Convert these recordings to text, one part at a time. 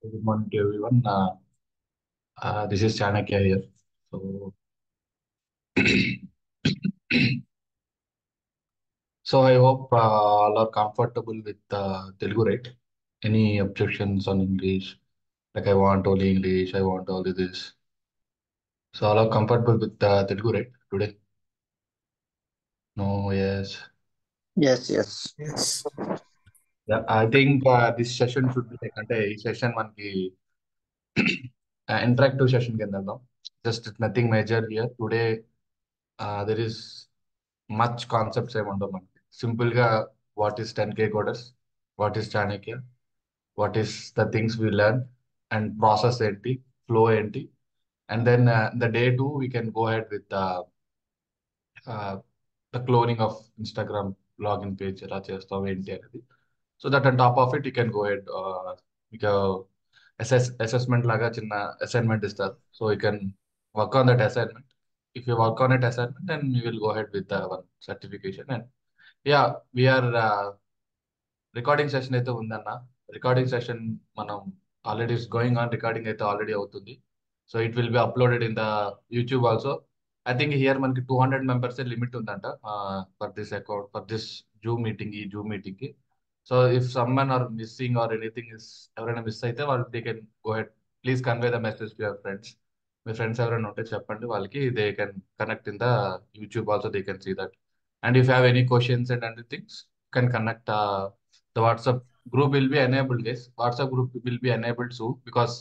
Good morning to everyone. This is Chanakya here. So, so I hope all are comfortable with Telugu, right? Any objections on English? Like I want only English, I want only this. So all are comfortable with Telugu, right? Today? No, yes. Yes, yes. Yes. Yeah, I think this session should be like అంటే ఈ session మనకి interactive session కింద వెళ్దాం. Just nothing major here today. There is much concepts ఏమి ఉండవు మనకి. Simple గా what is 10K coders, what is Chanakya, what is the things we learn and process ఏంటి, ఫ్లో ఏంటి, and then the day two we can go head with the cloning of Instagram login page ఎలా చేస్తాం ఏంటి అనేది. So that and top of it you can go head మీకు assessment లాగా చిన్న assignment ఇస్తారు. So you can work on that assignment. If you work on it assignment, then you will go ahead with the one certification. And yeah, we are recording session అయితే ఉందన్న. Recording session మనం already is going on. Recording అయితే already అవుతుంది. So it will be uploaded in the YouTube also. I think here మనకి 200 members limit ఉందంట for this account, for this Zoom meeting, ఈ Zoom meeting కి. So if someone are missing or anything is, ఎవరైనా miss అయితే వాళ్ళు they can go head. Please convey the message to your friends. Me friends ఎవరైనా ఉంటే చెప్పండి వాళ్ళకి. They can connect in the YouTube also, they can see that. And if have any questions and anythings can connect. The WhatsApp group will be enabled, guys. WhatsApp group will be enabled soon because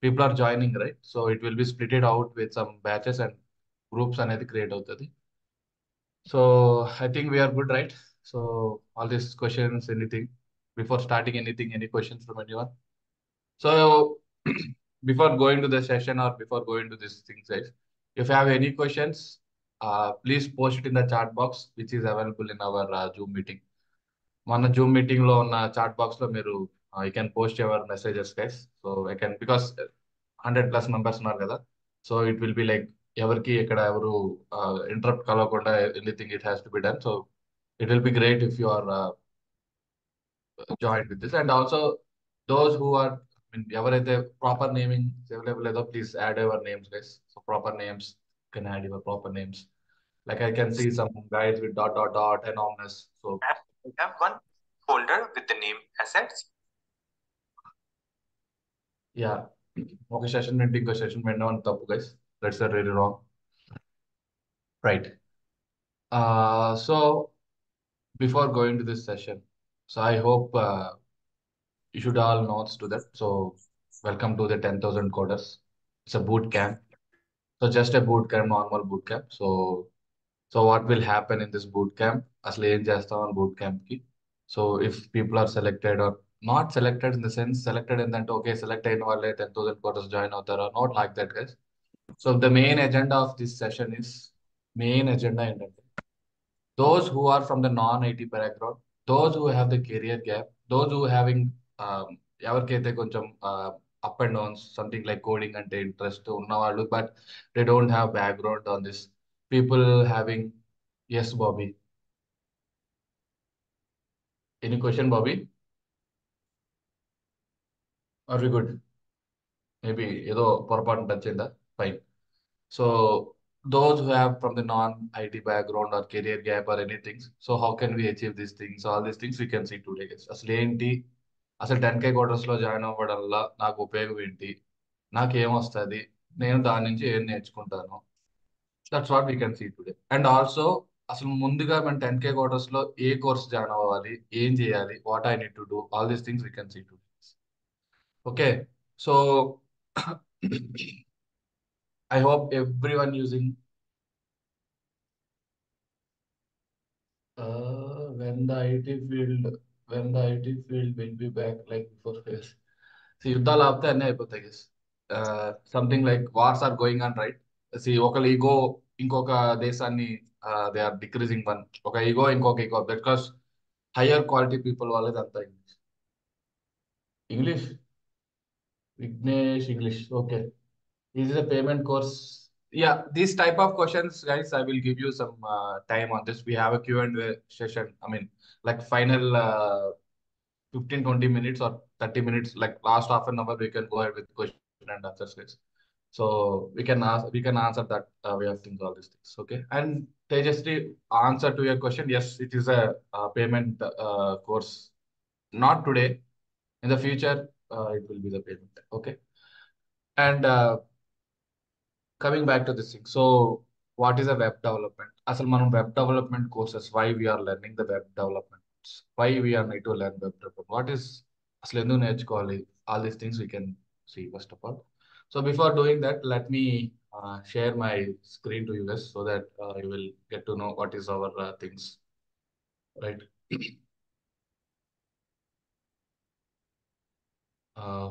people are joining, right? So it will be splitted out with some batches and groups అనేది create అవుతుంది. So I think we are good, right? So all these questions, anything before starting anything, any questions from anyone? So before going to the session or before going to this thing, guys, if you have any questions, please post it in the chat box which is available in our Zoom meeting. మన Zoom meeting లో ఉన్న chat box లో మీరు I can post your messages guys. So I can because 100+ members ఉన్నారు కదా. So it will be like ఎవరికి ఇక్కడ ఎవరు ఇంటరప్ట్ కలవకుండా anything it has to be done. So it will be great if you are join with this. And also those who are ఎవరైతే proper naming available లేదో please add your names guys. So proper names, can add your proper names. Like I can see some guys with dot dot dot anonymous. So We have one folder with the name assets. yeah, ఒక session నుండి ఇంకో session వెళ్ళడం అని తప్పు guys. That's really wrong, right? So before going to this session, so I hope you should all notes to that. So welcome to the 10,000 coders. It's a boot camp. So just a boot camp, normal boot camp. So what will happen in this boot camp? అసలు ఏం చేస్తాం అని boot camp కి. So if people are selected or not selected, in the sense selected ఏంటంటే okay select అయిన వాళ్ళే 10,000 coders join అవుతారా? Not like that guys. So the main agenda of this session is, main agenda ఏంటంటే those who are from the non-IT background, those who have the career gap, those who having ఎవరికైతే కొంచెం up and downs, something like coding అంటే interest ఉన్నవాళ్ళు but they don't have background on this, people having. Yes Bobby, any question Bobby? Are we good? Maybe ఏదో పొరపాటు touch అయిందా? Fine. So those who have from the non-IT background or career gap or anything, so how can we achieve these things? All these things we can see today, guys. అసలు ఏంటి, అసలు 10K కోటర్స్ లో join అవ్వడం వల్ల నాకు ఉపయోగం ఏంటి, నాకు ఏమొస్తుంది, నేను దాని నుంచి ఏం నేర్చుకుంటాను, that's what we can see today. And also అసలు ముందుగా మనం 10K కోటర్స్ లో ఏ కోర్స్ జాయిన్ అవ్వాలి, ఏం చేయాలి, what I need to do, all these things we can see today. Okay, so I hope everyone using when the IT field, when the IT field will be back like before phase. See, యుద్ధాలు ఆపితే అన్నీ అయిపోతాయి guess. Something like wars are going on, right? See ఒకళ్ళ ego ఇంకొక దేశాన్ని, they are decreasing one, ఒక ego ఇంకొక ego, because higher quality people వాళ్ళది అంతా English. English Vignesh English, okay. This is a payment course. Yeah, these type of questions, guys, I will give you some time on this. We have a Q&A session. I mean, like final 15-20 minutes or 30 minutes, like last half an hour, we can go ahead with question and answers, guys. So we can answer that way of things, all these things. Okay. And Tejasri, answer to your question, yes, it is a, payment course. Not today. In the future, it will be the payment. Okay. And coming back to this thing. So what is a web development? అసలు మనం web development courses, why we are learning the web development? Why we are need to learn web development? What is అసలు ఎందుకు నేర్చుకోవాలి? All these things we can see first of all. So before doing that, let me share my screen to you guys so that you will get to know what is our things, right?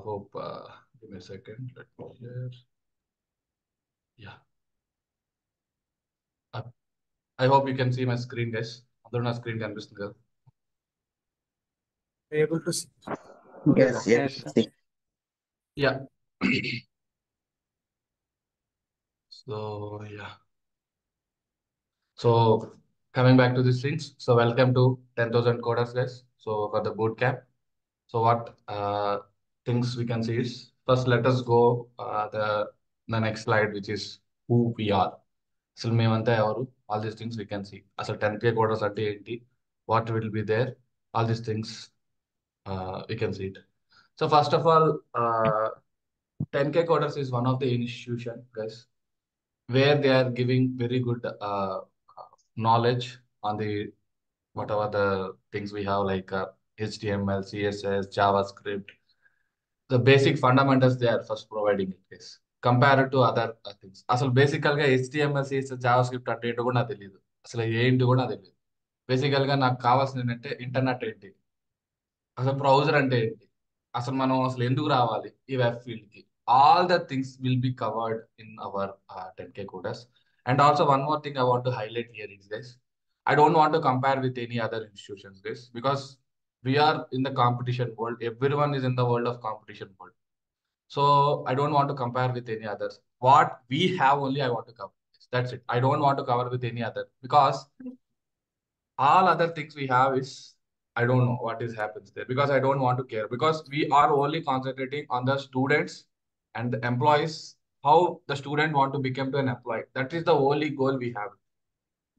Hope, give me a second. Let me share. Yeah. Uh, I hope you can see my screen, guys. అందరూ నా screen కనిపిస్తుంది కదా? Able to see. Yes, yes. See. Yeah. So yeah. So coming back to these things. So welcome to 10,000 coders, guys. So for the boot camp. So what things we can see is, first let us go the next slide, which is who we are. అసలు మేమంతా ఎవరు, all these things we can see. అసలు 10K coders అంటే ఏంటి, what will be there, all these things we can see it. So first of all, 10K coders is one of the institution, guys, where they are giving very good knowledge on the whatever the things we have, like HTML, CSS, JavaScript, the basic fundamentals they are first providing it, guys, compared to other things. అసలు బేసికల్ గా HTML, CSS, JavaScript అంటే ఏంటో కూడా నాకు తెలియదు. అసలు ఏంటి కూడా నాకు తెలియదు. బేసికల్ గా నాకు కావాల్సింది ఏంటంటే ఇంటర్నెట్ ఏంటి, అసలు బ్రౌజర్ అంటే ఏంటి, అసలు మనం అసలు ఎందుకు రావాలి ఈ వెబ్ ఫీల్డ్ కి, all the things will be covered in our 10K coders. And also one more thing I want to highlight here is this, I don't want to compare with any other institutions, guys, because we are in the competition world. Everyone is in the world of competition world. So I don't want to compare with any others. What we have only I want to cover. That's it. I don't want to cover with any other, because all other things we have is, I don't know what is happens there, because I don't want to care, because we are only concentrating on the students and the employees, how the student want to become to an employee. That is the only goal we have.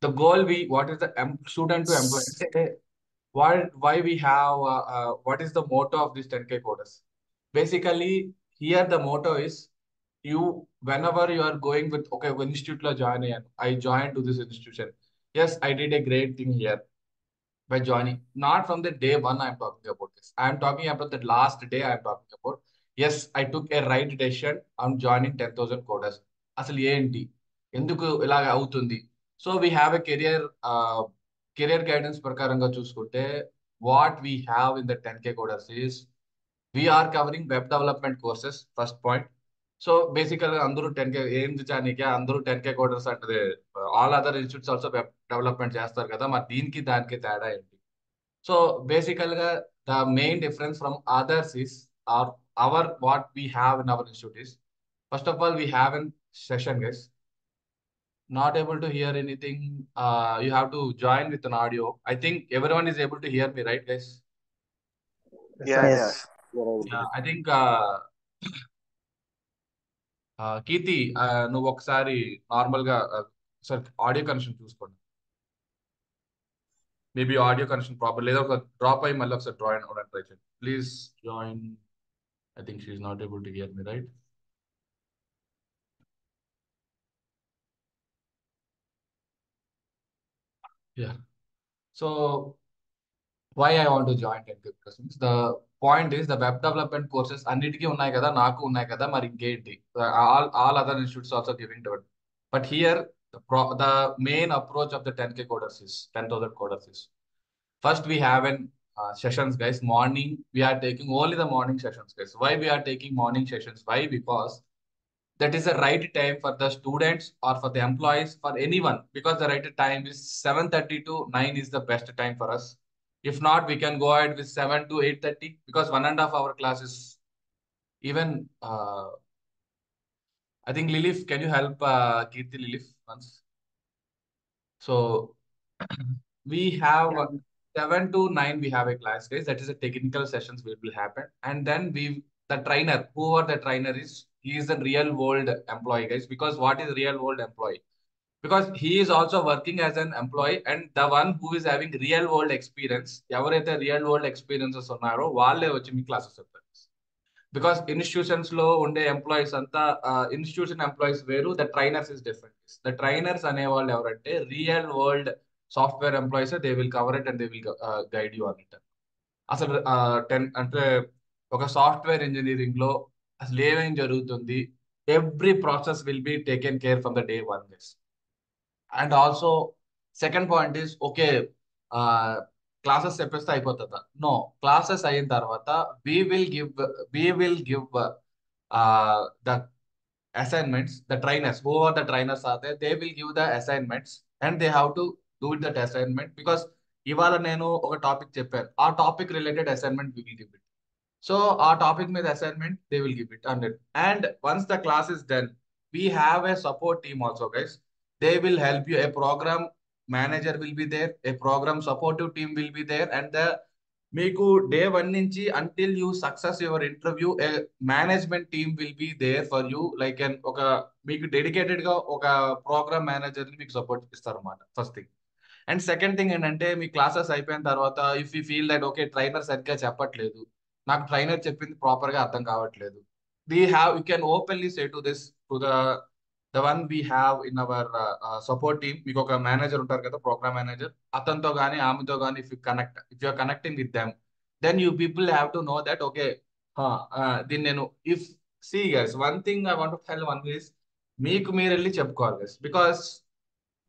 The goal we, what is the student to employee? Why we have what is the motto of this 10K coders? Basically, here the motto is, you whenever you are going with, okay, when institute lo join అయ్యాను, I joined to this institution. Yes, I did a great thing here by joining. Not from the day one I'm talking about this. I'm talking about the last day I'm talking about. Yes, I took a right decision on joining 10,000 coders. అసలు ఏంటి, ఎందుకు ఇలాగ అవుతుంది? So we have a career guidance ప్రకారంగా చూసుకుంటే, what we have in the 10K coders is, we're covering web development courses, first point. So బేసికల్గా అందరూ 10K ఏంది చానికే, అందరూ 10K కోడర్స్ అంటే all other institutes also web development చేస్తారు కదా, మరి దీనికి దానికి తేడా ఏంటి? సో బేసికల్గా the main difference from others is, or our what we have in our institute is, first of all we have an session, guys. Not able to hear anything. You have to join with an audio. I think everyone is able to hear me, right, guys? Yeah, Yes. Yeah, I think కీర్తి, నువ్వు ఒకసారి normal గా sir audio connection చూసుకోండి. Maybe audio connection problem, లేదా ఒక drop అయ్యి మళ్ళీ ఒకసారి join అవ్వడానికి ట్రై చేయండి. Please join. I think she's not able to hear me, right? Yeah. So why I want to join 10K courses? The point is, the web development courses అన్నిటికీ ఉన్నాయి కదా, నాకు ఉన్నాయి కదా, మరి ఇంకేంటి? All other institutes also giving to it. But here the main approach of the 10K coders is, 10,000 coders is, first we have an sessions, guys. Morning we are taking only the morning sessions, guys. Why we are taking morning sessions? Why? Because that is the right time for the students or for the employees, for anyone, because the right time is 7:30 to 9 is the best time for us. If not, we can go ahead with 7 to 8:30, because 1.5 hour class is even I think Lilith, can you help Kirti, Lilith once? So we have 7 to 9 we have a class, guys. That is a technical sessions will happen. And then the trainer, whoever the trainer is, he is a real world employee, guys. Because what is real world employee? Because he is also working as an employee, and the one who is having real world experience, ఎవరైతే real world experiences ఉన్నారో వాళ్ళే వచ్చి మీ classes చెప్తారు. Because institutions లో ఉండే employees అంతా institution employees వేరు, the trainers is different. The trainers అనే వాళ్ళు ఎవరంటే real world software employees, they will cover it and they will guide you అని. అసలు అంటే ఒక సాఫ్ట్వేర్ ఇంజనీరింగ్ లో అసలు ఏమేం జరుగుతుంది, every process will be taken care from the day one this. And also second point is, okay classes చెప్పేస్తే అయిపోతుందా? నో, క్లాసెస్ అయిన తర్వాత we will give the assignments. The trainers, whoever the trainers are there, they will give the assignments and they have to do that assignment. Because ఇవాళ నేను ఒక topic చెప్పాను, ఆ topic related assignment we will give it. So our topic with assignment, they will give it 100. And once the class is done, we have a support team also, guys. They will help you. A program manager will be there. A program supportive team will be there. And the మీకు day one నుంచి until you success your interview, a management team will be there for you. Like ఒక మీకు dedicated గా ఒక programme manager ని మీకు support ఇస్తారు అనమాట, first thing. And second thing ఏంటంటే, మీ క్లాసెస్ అయిపోయిన తర్వాత if you feel that okay trainer సరిగ్గా చెప్పట్లేదు, నాకు ట్రైనర్ చెప్పింది ప్రాపర్ గా అర్థం కావట్లేదు, you can openly say to this to the one we have in our support team. మీకు ఒక మేనేజర్ ఉంటారు కదా, ప్రోగ్రామ్ మేనేజర్, అతనితో కానీ ఆమెతో కానీ if you are connecting with them, then you people have to know that okay దీన్ని నేను if see guys, one thing I want to tell one is, మీకు మీరు వెళ్ళి చెప్పుకోవాలి guys. Because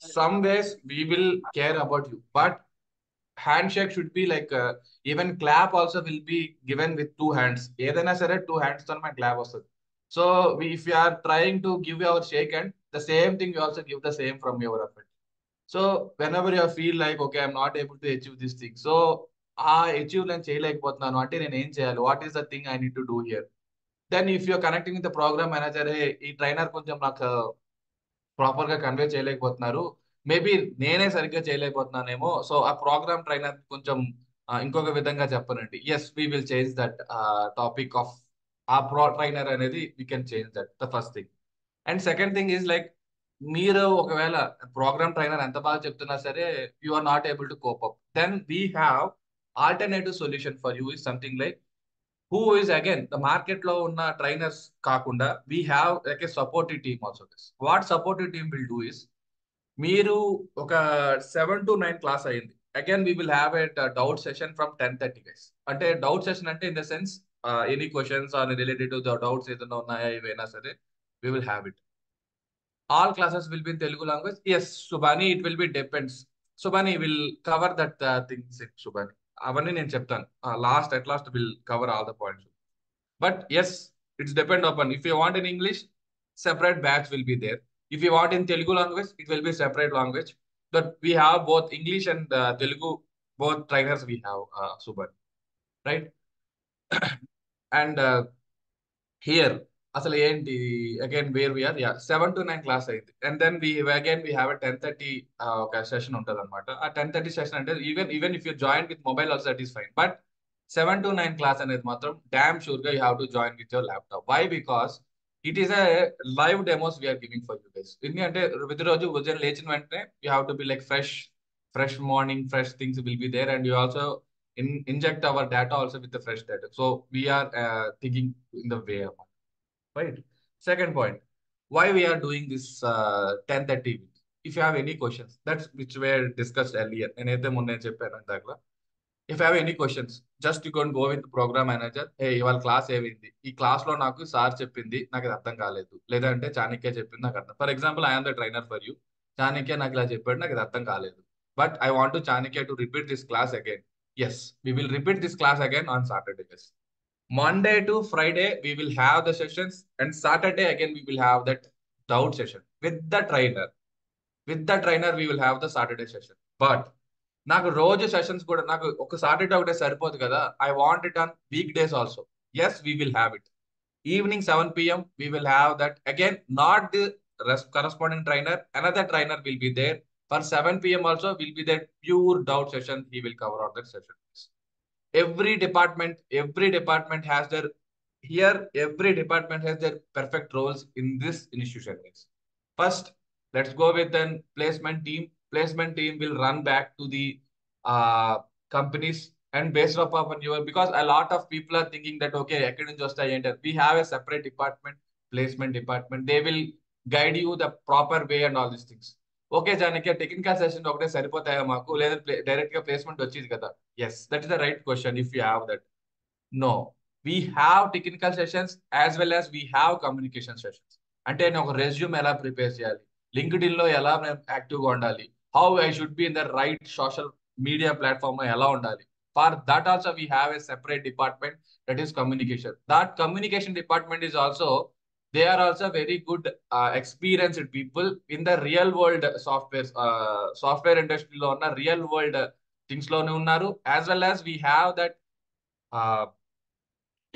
some ways we will care about you, but handshake should be like even clap also will be given with two hands. ఏదైనా సరే two hands తో మన clap వస్తుంది. So if you are trying to give our shake hand, the same thing you also give the same from your effort. So whenever you feel like okay I'm not able to achieve this thing, so ఆ achieve నేను చేయలేకపోతున్నాను అంటే నేను ఏం చేయాలి, what is the thing I need to do here. Then if you're connecting with the program manager, ఈ trainer కొంచెం నాకు ప్రాపర్ గా కన్వే చేయలేకపోతున్నారు, మేబీ నేనే సరిగ్గా చేయలేకపోతున్నానేమో, సో ఆ ప్రోగ్రామ్ ట్రైనర్ కొంచెం ఇంకొక విధంగా చెప్పనండి. Yes, we will change that topic of ఆ ప్రో ట్రైనర్ అనేది, we can change that, the first thing. And second thing is like, మీరు ఒకవేళ ప్రోగ్రామ్ ట్రైనర్ ఎంత బాగా చెప్తున్నా సరే you are not able to cope up, then we have alternative solution for you is something like who is again the market లో ఉన్న trainers కాకుండా we have like a supportive team also. This what supportive team will do is, మీరు ఒక 7 to 9 class అయింది, again we will have a doubt session from 10:30 guys. అంటే doubt session అంటే in the sense any questions are related to the doubts ఏదైనా ఉన్నాయా ఏవైనా సరే we will have it. All classes will be in Telugu language. Yes, Subhani, it will be depends. Subhani will cover that things in Subhani. అవన్నీ నేను చెప్తాను at last will cover all the points. But yes, it's depend upon, if you want in English, separate batch will be there. If you want in Telugu language, it will be separate language. But we have both English and Telugu, both trainers we have, Subhani, right? And here అసలు ఏంటి again where we are 7 to 9 class అయింది, and then we have a 10:30 ఒక session ఉంటుంది అనమాట. ఆ 10:30 session అంటే even if you join with mobile also that is fine, but 7 to 9 class అనేది మాత్రం డామ్ షూర్ గా you have to join with your laptop. Why? Because it is a live demos we're giving for you guys. ఎందుకంటే ప్రతిరోజు ఉదయం లేచిన వెంటనే you have to be like fresh morning, fresh things will be there, and you also inject our data also with the fresh data. So we are thinking in the way of, right? Second point, why we are doing this 10:30. If you have any questions, that's which were discussed earlier. నేనైతే మొన్న చెప్పాను ఇందాక. If you have any questions, just you can go with the program manager. Hey, ఇవాళ class ఏమైంది, ఈ class లో నాకు sir చెప్పింది నాకు అది అర్థం కాలేదు, లేదంటే చాణక్య చెప్పింది నాకు అర్థం. For example, I am the trainer for you. Chanakya నాకు ఇలా చెప్పాడు, నాకు ఇది అర్థం కాలేదు, but I want to Chanakya to repeat this class again. Yes, we will repeat this class again on Saturday. Yes. Monday to Friday, we will have the sessions, and Saturday again, we will have that doubt session with the trainer. With the trainer, we will have the Saturday session. But నాకు రోజు sessions కూడా, నాకు ఒక Saturday ఒకటే సరిపోదు కదా, I want it on week days also. Yes, we will have it. Evening 7 PM, we will have that again, not the corresponding trainer, another trainer will be there For 7 p.m. also will be that pure doubt session. He will cover out that session. Every department has their every department has their perfect roles in this institution. First, let's go with an placement team. Placement team will run back to the uh, companies and based upon your, because a lot of people are thinking that okay, academic just enter. We have a separate department, placement department. They will guide you the proper way and all these things. Okay Janaki technical session ఒకటే సరిపోతాయా మాకు, లేదా direct గా placement వచ్చేది కదా? Yes, that is the right question. If you have that, no, we have technical sessions as well as we have communication sessions. అంటే నేను ఒక రెజ్యూమ్ ఎలా ప్రిపేర్ చేయాలి, లింక్డ్ ఇన్ లో ఎలా యాక్టివ్ గా ఉండాలి, how I should be in the right social media platform లో ఎలా ఉండాలి. For that also we have a separate department, that is communication. That communication department is also, they are also very good experienced people in the real world software industry lo unna real world things lone unnaru, as well as we have that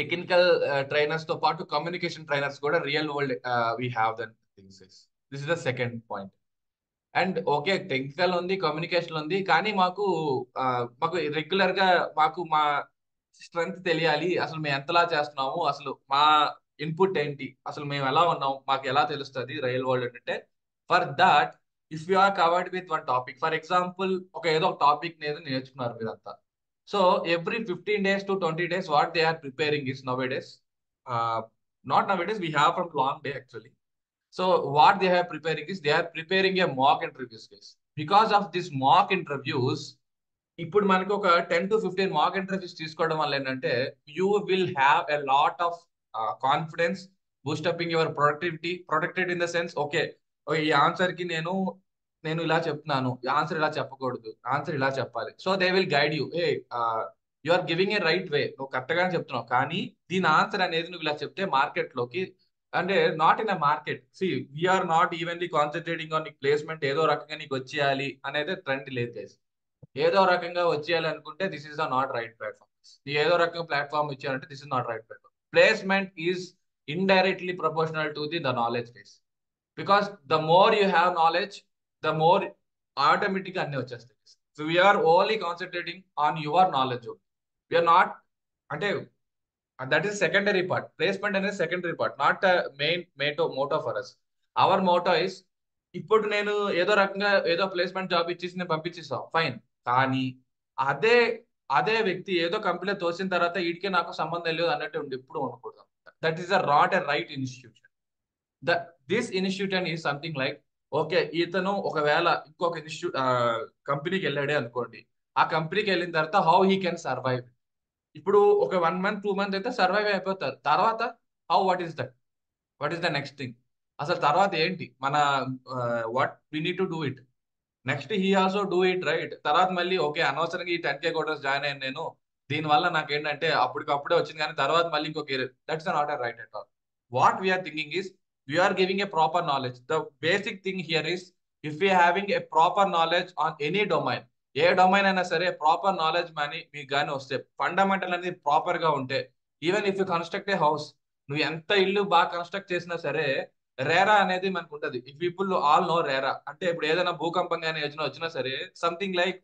technical trainers to part communication trainers kuda real world we have that things. This is the second point. And okay, technical ఉంది, communication ఉంది, కానీ మాకు regular గా మా strength తెలియాలి, అసలు మేము ఎంతలా చేస్తున్నాము, అసలు మా ఇన్పుట్ ఏంటి, అసలు మేము ఎలా ఉన్నాం, మాకు ఎలా తెలుస్తుంది రియల్ వరల్డ్ అంటే. For that, if you are covered with one topic, for example ఏదో ఒక టాపిక్ నేర్చుకున్నారు మీరంతా. So every 15 days to 20 days what they are preparing is nowadays, not nowadays, we have from long day actually. So what they are preparing is they are preparing a mock interviews case. Because of this mock interviews, ఇప్పుడు మనకి ఒక 10 to 15 mock interviews తీసుకోవడం వల్ల ఏంటంటే you will have a lot of confidence, boost upping your productivity. Protected in the sense, okay, ఈ answer కి నేను ఇలా చెప్తున్నాను, ఆన్సర్ ఇలా చెప్పకూడదు, ఆన్సర్ ఇలా చెప్పాలి. So they will guide you, you are giving a right way, నువ్వు కరెక్ట్ గానే చెప్తున్నావు, కానీ దీని ఆన్సర్ అనేది నువ్వు ఇలా చెప్తే మార్కెట్ లోకి, అంటే not in a market, see we're not evenly concentrating on నీకు ప్లేస్మెంట్ ఏదో రకంగా నీకు వచ్చేయాలి అనేది ట్రెండ్ లేదు గైస్. ఏదో రకంగా వచ్చేయాలి అనుకుంటే this is the not right platform. నీ ఏదో రకంగా ప్లాట్ఫామ్ ఇచ్చారంటే this is not right platform. Placement is indirectly proportional to the knowledge base. Because the more you have knowledge, the more ఆటోమేటిక్గా అన్ని వచ్చేస్తాయి. So we're only concentrating on your knowledge. We're not, అంటే that is secondary part. Placement అనేది secondary part, not a main motto for us. Our motto is, ఇప్పుడు నేను ఏదో రకంగా ఏదో ప్లేస్మెంట్ జాబ్ ఇచ్చేసి నేను పంపించేస్తాం, ఫైన్, కానీ అదే వ్యక్తి ఏదో కంపెనీలో తోసిన తర్వాత వీడికి నాకు సంబంధం లేదు అన్నట్టు ఎప్పుడు ఉండకూడదు. That is not a right institution. This institution is something like, okay, ఇతను ఒకవేళ ఇంకొక కంపెనీకి వెళ్ళాడే అనుకోండి, ఆ కంపెనీకి వెళ్ళిన తర్వాత హౌ హీ కెన్ సర్వైవ్. ఇప్పుడు ఒక 1 month 2 months అయితే సర్వైవ్ అయిపోతారు. తర్వాత what is the next thing, అసలు తర్వాత ఏంటి మన what we need to do it next. He also do it right. తర్వాత మళ్ళీ ఓకే, అనవసరంగా ఈ 10K కోటర్స్ జాయిన్ అయ్యాను నేను, దీనివల్ల నాకు ఏంటంటే అప్పటికప్పుడే వచ్చింది, కానీ తర్వాత మళ్ళీ ఇంకో career. That's not a right at all. What we're thinking is we're giving a proper knowledge. The basic thing here is, if you having a proper knowledge on any domain, a domain అయినా సరే, proper knowledge కానీ మీకు కానీ వస్తే, fundamental అనేది proper గా ఉంటే, even if you construct a house, నువ్వు ఎంత ఇల్లు బాగా కన్స్ట్రక్ట్ చేసినా సరే, రేరా అనేది మనకు ఉంటుంది. ఇఫ్ పీపుల్ ఆల్ నో రేరా అంటే, ఇప్పుడు ఏదైనా భూకంపం కానీ యోజన వచ్చినా సరే, సంథింగ్ లైక్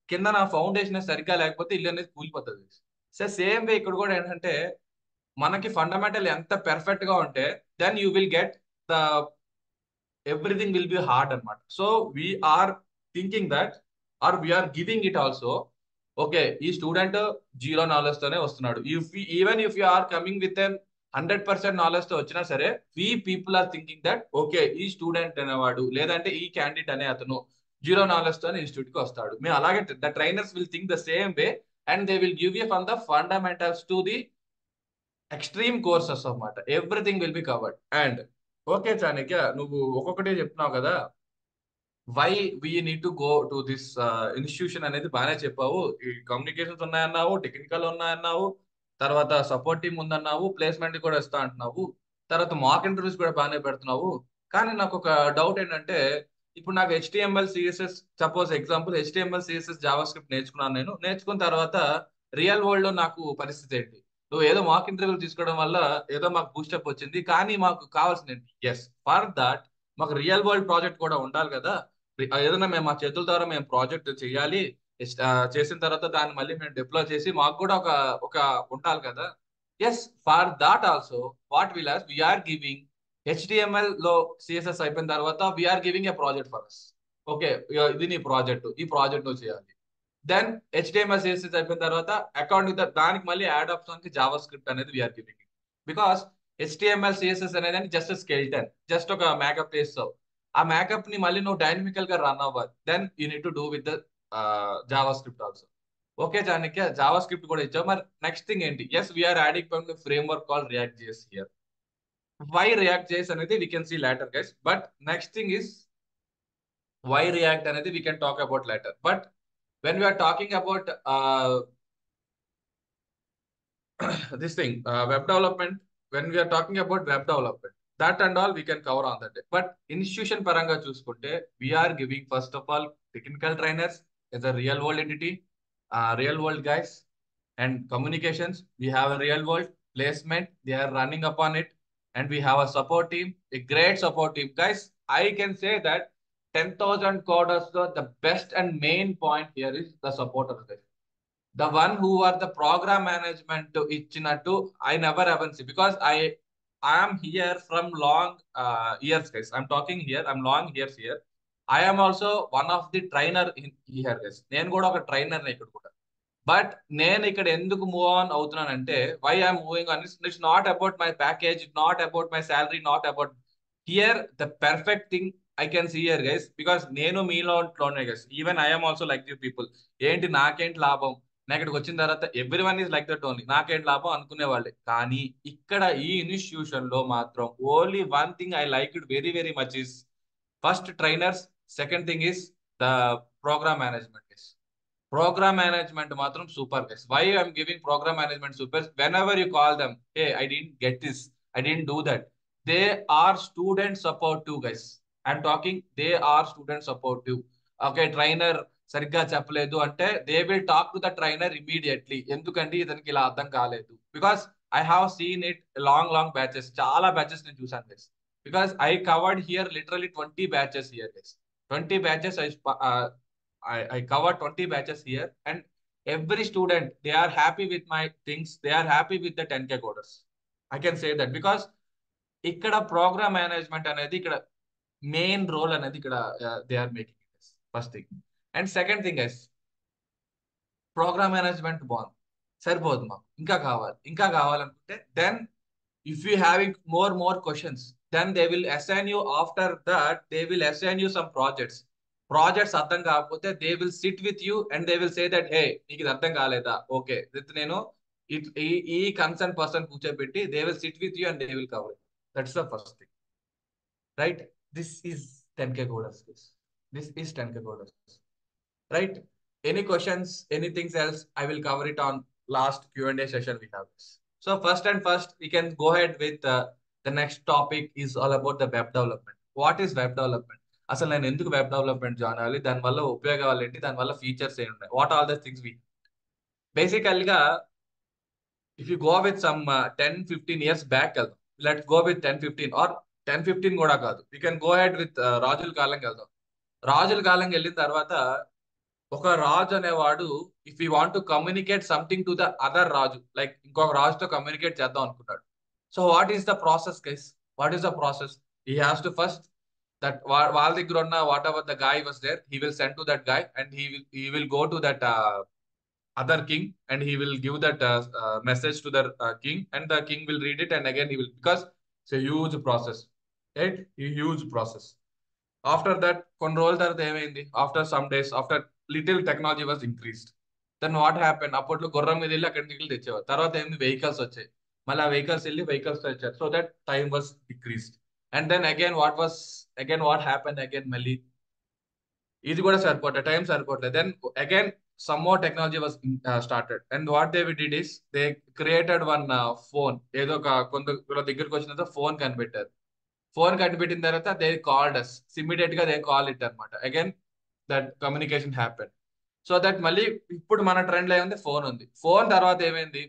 కింద నా ఫౌండేషన్ సరిగ్గా లేకపోతే ఇల్లు అనేది కూలిపోతుంది. సో సేమ్ వే ఇక్కడ కూడా ఏంటంటే, మనకి ఫండమెంటల్ ఎంత పెర్ఫెక్ట్ గా ఉంటే, then you will get the everything will be hard అనమాట. So we are thinking that, or we are giving it also, okay, ఈ స్టూడెంట్ 0 knowledge తోనే వస్తున్నాడు, even if you are coming with 100% knowledge తో వచ్చినా సరే, we people are thinking that okay, ఈ student అనేవాడు, లేదంటే ఈ క్యాండిడేట్ అనే అతను 0 knowledge తోనే ఇన్స్టిట్యూట్ కి వస్తాడు. మేము అలాగే the trainers will think the same way, and they will give you from the fundamentals to the extreme courses అన్నమాట. Everything will be covered. And okay Chanakya, నువ్వు ఒక్కొక్కటే చెప్తున్నావు కదా, why we need to go to this institution అనేది బాగానే చెప్పావు. ఈ communications ఉన్నాయన్నావు, technical ఉన్నాయన్నావు, తర్వాత సపోర్ట్ టీమ్ ఉందన్నావు, ప్లేస్మెంట్ కూడా ఇస్తా అంటున్నావు, తర్వాత మాక్ ఇంటర్వ్యూస్ కూడా బాగానే పెడుతున్నావు. కానీ నాకు ఒక డౌట్ ఏంటంటే, ఇప్పుడు నాకు HTML CSS, suppose example HTML CSS Java script నేర్చుకున్నాను, నేర్చుకున్న తర్వాత రియల్ వరల్డ్ లో నాకు పరిస్థితి ఏంటి? నువ్వు ఏదో మాక్ ఇంటర్వ్యూలు తీసుకోవడం వల్ల ఏదో మాకు బూస్టప్ వచ్చింది, కానీ మాకు కావాల్సింది ఏంటి? ఎస్, ఫర్ దాట్ మాకు రియల్ వరల్డ్ ప్రాజెక్ట్ కూడా ఉండాలి కదా. ఏదైనా మేము మా చేతుల ద్వారా మేము ప్రాజెక్ట్ చేయాలి, చేసిన తర్వాత దాన్ని మళ్ళీ మేము డిప్లాయ్ చేసి మాకు కూడా ఒక ఒక ఉండాలి కదా. Yes, for that also what will has we're giving HTML లో సిఎస్ఎస్ అయిపోయిన తర్వాత we're giving a project for us. Okay, ఇది నీ ప్రాజెక్ట్, ఈ ప్రాజెక్ట్ నువ్వు చేయాలి. దెన్ HTML CSS అయిపోయిన తర్వాత అకార్డింగ్ దానికి మళ్ళీ యాడ్ ఆప్షన్ కి జావా స్క్రిప్ట్ అనేది we're giving. Because HTML CSS అనేది జస్ట్ స్కెల్టన్, జస్ట్ ఒక మేకప్ చేస్తావు. ఆ మేకప్ ని మళ్ళీ నువ్వు డైనమికల్ గా రన్ అవ్వాలి. Then you need to do with the JavaScript also. Okay జానికే, జావా స్క్రిప్ట్ కూడా ఇచ్చావు. మరి నెక్స్ట్ థింగ్ ఏంటి? Yes, we are adding framework call React JS here. Why React JS అనేది we can see later guys. But next thing is why React అనేది we can talk about later. But when we are talking about this thing, web development, when we are talking about web development, that and all we can cover on that day. But institution paranga చూసుకుంటే we are giving first of all technical trainers as a real world entity, real world guys, and communications. We have a real world placement. They are running upon it, and we have a support team, a great support team, guys. I can say that 10,000 coders, the best and main point here is the supporters, guys. The one who are the program management to ఇచ్చినట్టు I never ever see, because I am here from long years, guys. I'm talking here, I'm long years here. I am also one of the trainer in here, guys. నేను కూడా ఒక trainer ఇక్కడ కూడా. But నేను ఇక్కడ ఎందుకు move on అవుతున్నానంటే, why I'm moving on, it's not about my package, not about my salary, not about here the perfect thing I can see here guys. Because నేను మీలోనే guys, even I'm also like you people. ఏంటి నాకేంటి లాభం, నేను ఇక్కడికి వచ్చిన తర్వాత every one is like that only, నాకేంటి లాభం అనుకునే వాళ్ళే. కానీ ఇక్కడ ఈ ఇన్స్టిట్యూషన్ లో మాత్రం only one thing I like it very very much is first trainers, second thing is the program management. Program management matram super, guys. Why I'm giving program management super? Whenever you call them, hey, I didn't get this, I didn't do that, they are student support too, guys. I'm talking, they are student support too. Okay, trainer సరిగ్గా చెప్పలేదు అంటే they will talk to the trainer immediately. ఎందుకంటే ఇతనికి ఇలా అర్థం కాలేదు. Because I have seen it long batches, చాలా batches నేను చూసాను, guys. Because I covered here literally 20 batches here, guys. 20 batches I covered 20 batches here, and every student, they are happy with my things. They are happy with the 10K coders. I can say that because ikkada program management anedi ikkada main role anedi ikkada they are making it. First thing. And second thing is program management bond. సరిపోదు మాకు, ఇంకా కావాలనుకుంటే then if you having more questions, then they will assign you, after that they will assign you some projects అర్థం కాకపోతే they will SIT with you and they will say that hey నీకు ఇది అర్థం కాలేదా, ఓకే నేను ఈ concern person కూర్చోబెట్టి they will SIT with you and they will cover. That's the first thing, right? This is 10K coders. This is 10K coders, right? Any questions, anything else? I will cover it on last Q&A session we have this. So first we can go ahead with the next topic is all about the web development. What is web development? అసలు నేను ఎందుకు web development join అవ్వాలి, దానివల్ల ఉపయోగాలు ఏంటి, దానివల్ల features ఏంటి ఉన్నాయి, what all the things we బేసికల్గా if you go with some 10-15 years back వెళ్దాం. లెట్స్ గో విత్ 10-15 ఆర్ 10-15 కూడా కాదు, you can go head with రాజుల కాలంకి వెళ్దాం. రాజుల కాలంకి వెళ్ళిన తర్వాత ఒక రాజు అనేవాడు if you want to communicate something to the other Raju, like ఇంకొక రాజుతో కమ్యూనికేట్ చేద్దాం అనుకున్నాడు. So what is the process guys? What is the process? He has to first that వాళ్ళ దగ్గర ఉన్న whatever the guy was there, he will send to that guy and he will go to that other king and he will give that message to the king, and the king will read it and again he will, because it's a huge process, right? A huge process. After that కొన్ని రోజుల తర్వాత ఏమైంది, after some days, after little technology was increased, then what happened, అప్పట్లో గుర్రం మీద వెళ్ళి అక్కడికి వెళ్ళి తెచ్చేవారు. తర్వాత ఏంది, వెహికల్స్ వచ్చాయి, మళ్ళీ ఆ వెహికల్స్ వెళ్ళి వెహికల్స్ తెచ్చారు. So that time was decreased. And then again what happened again, మళ్ళీ ఇది కూడా సరిపోట్లేదు, టైం సరిపోట్లేదు. Then again some more technology was started, and what they did is they created one phone. ఏదో ఒక కొంత దగ్గరికి వచ్చిన తర్వాత ఫోన్ కనిపెట్టారు. ఫోన్ కనిపెట్టిన తర్వాత దే కాల్డ్ అస్, ఇమ్మీడియట్ గా దే కాల్ ఇట్ అనమాట. Again that communication happen. So that మళ్ళీ ఇప్పుడు మన ట్రెండ్ లో ఏముంది, ఫోన్ ఉంది. ఫోన్ తర్వాత ఏమైంది,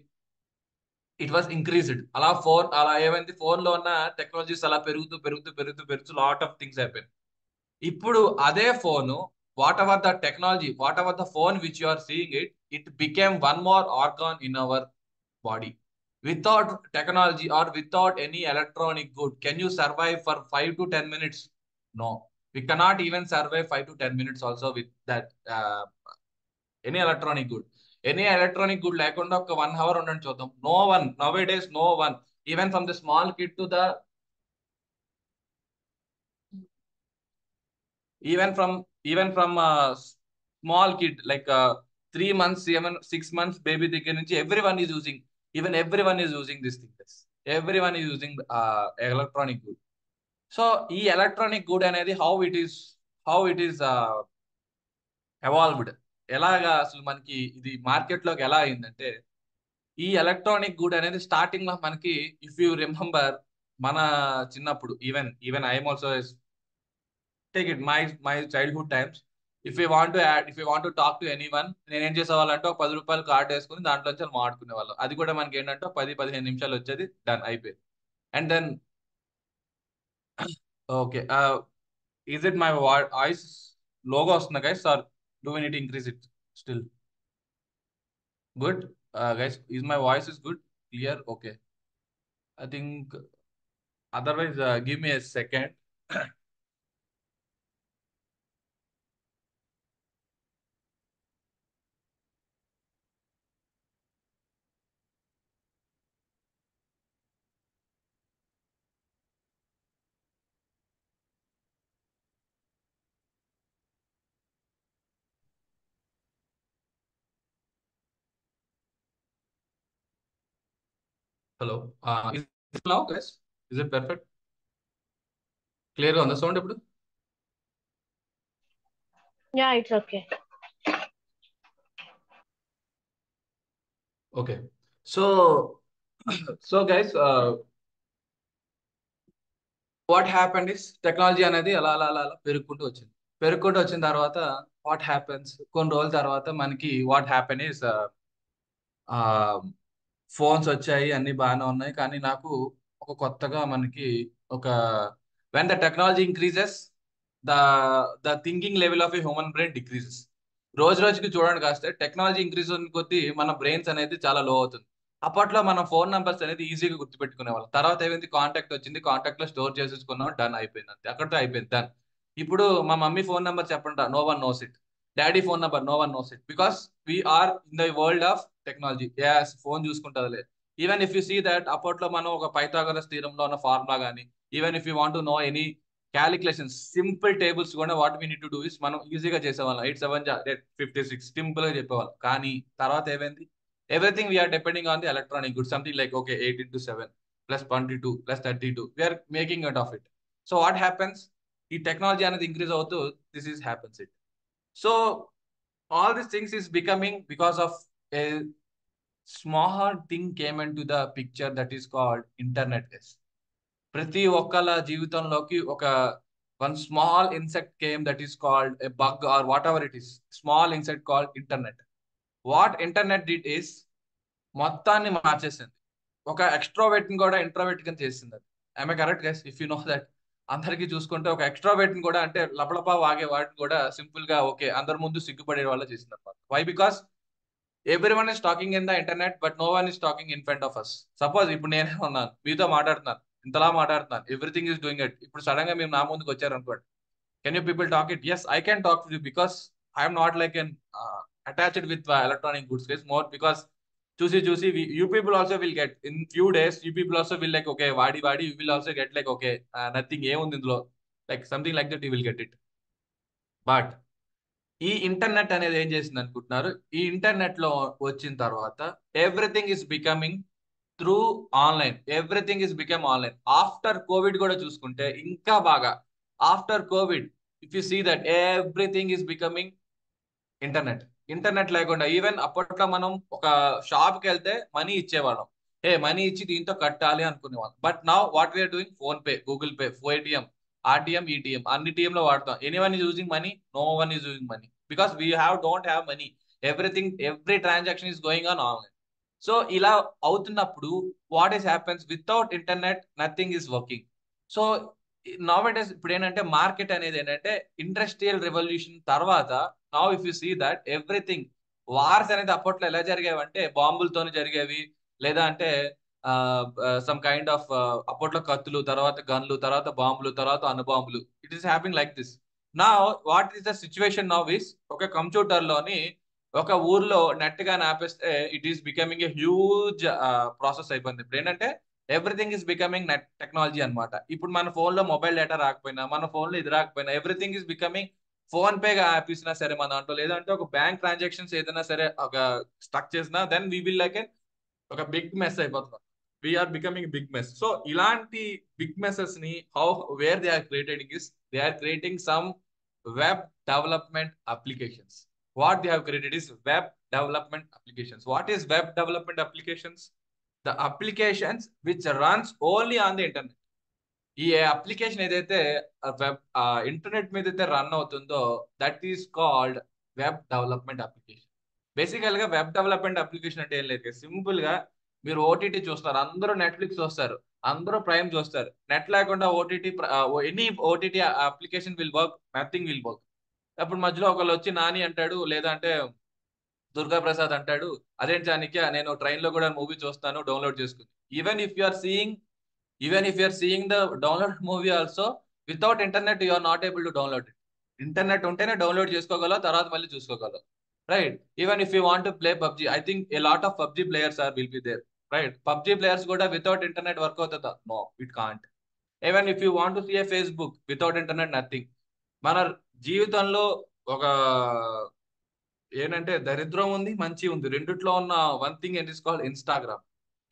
ఇట్ వాస్ ఇంక్రీజ్డ్. అలా ఏమైంది, ఫోన్ లో ఉన్న టెక్నాలజీస్ అలా పెరుగుతూ లాట్ ఆఫ్ థింగ్స్ అయిపోయింది. ఇప్పుడు అదే phone, whatever the technology, whatever the phone which you are seeing it, it became one more organ in our body. Without technology or without any electronic good, can you survive for 5 to 10 minutes? No. We cannot even survive 5 to 10 minutes also with that any electronic good. Any electronic good లేకుండా ఒక 1 hour ఉండండి చూద్దాం. No one. Nowadays, no one. Even from the small kid to the even from small kid like 3 months, even 6 months baby దగ్గర నుంచి everyone is using this thing. Yes. Everyone is using electronic good. So ఈ electronic good అనేది how it is evolved. ఎలాగా అసలు మనకి ఇది market లోకి ఎలా అయిందంటే, ఈ ఎలక్ట్రానిక్ గుడ్ అనేది స్టార్టింగ్ లో మనకి, ఇఫ్ యూ రిమెంబర్, మన చిన్నప్పుడు even I'm also take it my childhood times. If you want to talk to anyone, నేను ఏం చేసేవాళ్ళంటే ఒక 10 రూపాయలు కార్డు వేసుకుని దాంట్లోంచి మాట్లాడుకునే వాళ్ళు. అది కూడా మనకి ఏంటంటే 10-15 నిమిషాలు వచ్చేది, డన్ అయిపోయింది. And then okay, is it my voice లోగో వస్తుందా guys, or do we need increase it still? Good guys, is my voice is good, clear? Okay, I think otherwise give me a second. Hello, is it now guys? Is it perfect? Clear on the sound ఇప్పుడు? Yeah, it's okay. Okay, so guys, what happened is technology అనేది అలా అలా అలా అలా పెరుగుకుంటూ వచ్చిన తర్వాత what happens, కొన్ని రోజుల తర్వాత మనకి వాట్ హ్యాపెన్ ఇస్ ఫోన్స్ వచ్చాయి, అన్ని బాగానే ఉన్నాయి. కానీ నాకు ఒక కొత్తగా మనకి ఒక when the technology increases, the the thinking level of a human brain decreases. రోజు రోజుకి చూడండి కాస్తే టెక్నాలజీ ఇంక్రీజ్ అయిన కొద్దీ మన బ్రెయిన్స్ అనేది చాలా లో అవుతుంది. అప్పట్లో మనం ఫోన్ నంబర్స్ అనేది ఈజీగా గుర్తుపెట్టుకునే వాళ్ళం. తర్వాత ఏమైంది, కాంటాక్ట్ వచ్చింది, కాంటాక్ట్ లో స్టోర్ చేసేసుకున్నాం, డన్ అయిపోయింది, అంతే, అక్కడితో అయిపోయింది, డన్. ఇప్పుడు మా మమ్మీ ఫోన్ నెంబర్ చెప్పండి, no one knows it. Daddy phone number, no one knows it, because we are in the world of technology. Phone చూసుకుంటుందిలే. Even if you see that అప్పట్లో మనం ఒక పైథాగరస్ థీరంలో ఉన్న ఫార్ములా కానీ, even if you want to know any calculations, simple tables కూడా what we need to do is మనం ఈజీగా చేసేవాళ్ళం. 8 7 56 సింపుల్ గా చెప్పేవాళ్ళం. కానీ తర్వాత ఏమైంది, everything we're depending on the electronic good, something like okay 8 into 7 + 22 + 32 we're making out of it. So what happens, ఈ technology అనేది ఇంక్రీజ్ అవుతూ this is happens it. So all these things is becoming because of a small thing came into the picture, that is called internet. Guys, ప్రతి ఒక్కళ్ళ జీవితంలోకి ఒక one small insect came, that is called a bug or whatever it is, small insect called internet. What internet did is మొత్తాన్ని మార్చేసింది. ఒక extrovert ని కూడా introvert గా చేసింది. అది I correct guys? If you know that, అందరికి చూసుకుంటే ఒక ఎక్స్ట్రోవర్ట్ ని కూడా, అంటే లపలపా వాగే వాటిని కూడా సింపుల్ గా ఓకే అందరి ముందు సిగ్గుపడే వాళ్ళ చేసింది అనమాట. Why? Because everyone is talking in the internet but no one is talking in front of us. Suppose ఇప్పుడు నేనే ఉన్నాను, మీతో మాట్లాడుతున్నాను, ఇంతలా మాట్లాడుతున్నాను, ఎవ్రీథింగ్ ఈస్ డూయింగ్ ఇట్. ఇప్పుడు సడన్ గా మీరు నా ముందుకు వచ్చారు అనుకోండి, can you people talk it? Yes, I can talk to you because I'm not like an attached with electronic goods guys. More because చూసి you people also will get in few days, you people also will like okay వాడి you will also get like okay nothing ఏముంది ఇందులో, like something like that you will get it. But ఈ internet అనేది ఏం చేసింది అనుకుంటున్నారు? ఈ internet లో వచ్చిన తర్వాత everything is becoming through online. Everything is become online. After Covid కూడా చూసుకుంటే ఇంకా బాగా, after Covid if you see that everything is becoming internet లేకుండా, ఈవెన్ అప్పట్లో మనం ఒక షాప్ కి వెళ్తే మనీ ఇచ్చేవాళ్ళం, మనీ ఇచ్చి దీంతో కట్టాలి అనుకునేవాళ్ళం. But now what we are doing, PhonePe, Google pay, ATM, RTM, ETM, అన్ని టీఎం లో వాడతాం. Anyone is using money? No one is using money, because we don't have money. Every transaction is going on online. So ఇలా అవుతున్నప్పుడు what is happens, without internet nothing is working. So now it is ఇప్పుడు ఏంటంటే market అనేది ఏంటంటే industrial revolution తర్వాత now if you see that everything wars అనేది అప్పట్లో ఎలా జరిగేవంటే బాంబులతోనే జరిగేవి, లేదా అంటే సమ్ కైండ్ ఆఫ్ అప్పట్లో కత్తులు, తర్వాత గన్లు, తర్వాత బాంబులు, తర్వాత అణుబాంబులు. It is happening like this. నా what is the situation now is ఒక కంప్యూటర్ లోని ఒక ఊర్లో నెట్ గా ఆపేస్తే it is becoming a huge process అయిపోయింది. ఇప్పుడు ఏంటంటే everything is becoming net technology అనమాట. ఇప్పుడు మన ఫోన్ లో మొబైల్ డేటా రాకపోయినా, మన ఫోన్ లో ఇది రాకపోయినా, everything is becoming PhonePe ఆపిసినా సరే మన దాంట్లో, లేదంటే ఒక బ్యాంక్ ట్రాన్సాక్షన్స్ ఏదైనా సరే ఒక స్టక్ చేసినా దెన్ వీ విల్ లైక్ ఒక బిగ్ మెస్ అయిపోతుంది. We are becoming big mess. So ఇలాంటి బిగ్ మెసెస్ ని how where they are creating is they are creating some web development applications. What they have created is web development applications. What is web development applications? The applications which runs only on the internet. ఈ application ఏదైతే web internet మీద అయితే run అవుతుందో that is called web development application. బేసికల్ గా web development application అంటే ఏం లేదు, సింపుల్ గా మీరు ఓటీటీ చూస్తారు, అందరూ నెట్ఫ్లిక్స్ చూస్తారు, అందరూ ప్రైమ్ చూస్తారు. నెట్ లేకుండా OTT any OTT application will work, nothing will work. అప్పుడు మధ్యలో ఒకళ్ళు వచ్చి నాని అంటాడు, లేదా అంటే దుర్గా ప్రసాద్ అంటాడు, అదేంటి చానిక్య నేను ట్రైన్ లో కూడా మూవీ చూస్తాను డౌన్లోడ్ చేసుకుని. Even if you are seeing the download movie also without internet you are not able to download it. Internet ఉంటేనే డౌన్లోడ్ చేసుకోగలవు, తర్వాత మళ్ళీ చూసుకోగలవు, right? Even if you want to play PUBG, I think a lot of PUBG players are will be there, right? PUBG players కూడా without internet work అవుతుందా? No, it can't. Even if you want to see a Facebook without internet, nothing. మన జీవితంలో ఒక ఏంటంటే దరిద్రం ఉంది, మంచి ఉంది, రెండిట్లో ఉన్న one thing it is called Instagram.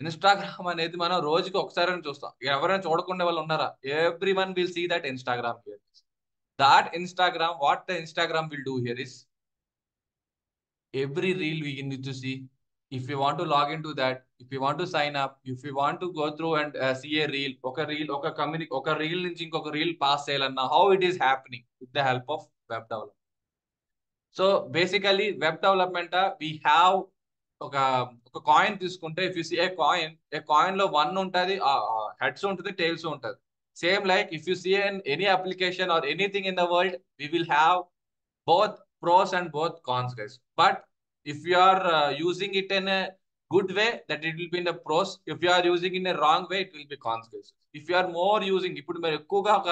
Instagram అనేది మనం రోజుకి ఒకసారి చూస్తాం. ఎవరైనా చూడకుండా వాళ్ళు ఉన్నారా? Everyone will see that Instagram here. That Instagram, what the Instagram will do here is every reel we need to see. If you want to log into that, if you want to sign up, if you want to go through and see a reel, oka reel nunchi inkoka reel pass cheyalanna, how it is happening with the help of web development. So basically web development we have ఒక coin తీసుకుంటే, if you see a coin లో one ఉంటది, heads ఉంటది, tails ఉంటది. Same like if you see in any application or anything in the world, we will have both pros and both cons, guys. But if you are using it in a good way, that it will be in the pros. If you are using in a wrong way, it will be cons, guys. If you are more using, ఇప్పుడు మీరు ఎక్కువగా ఒక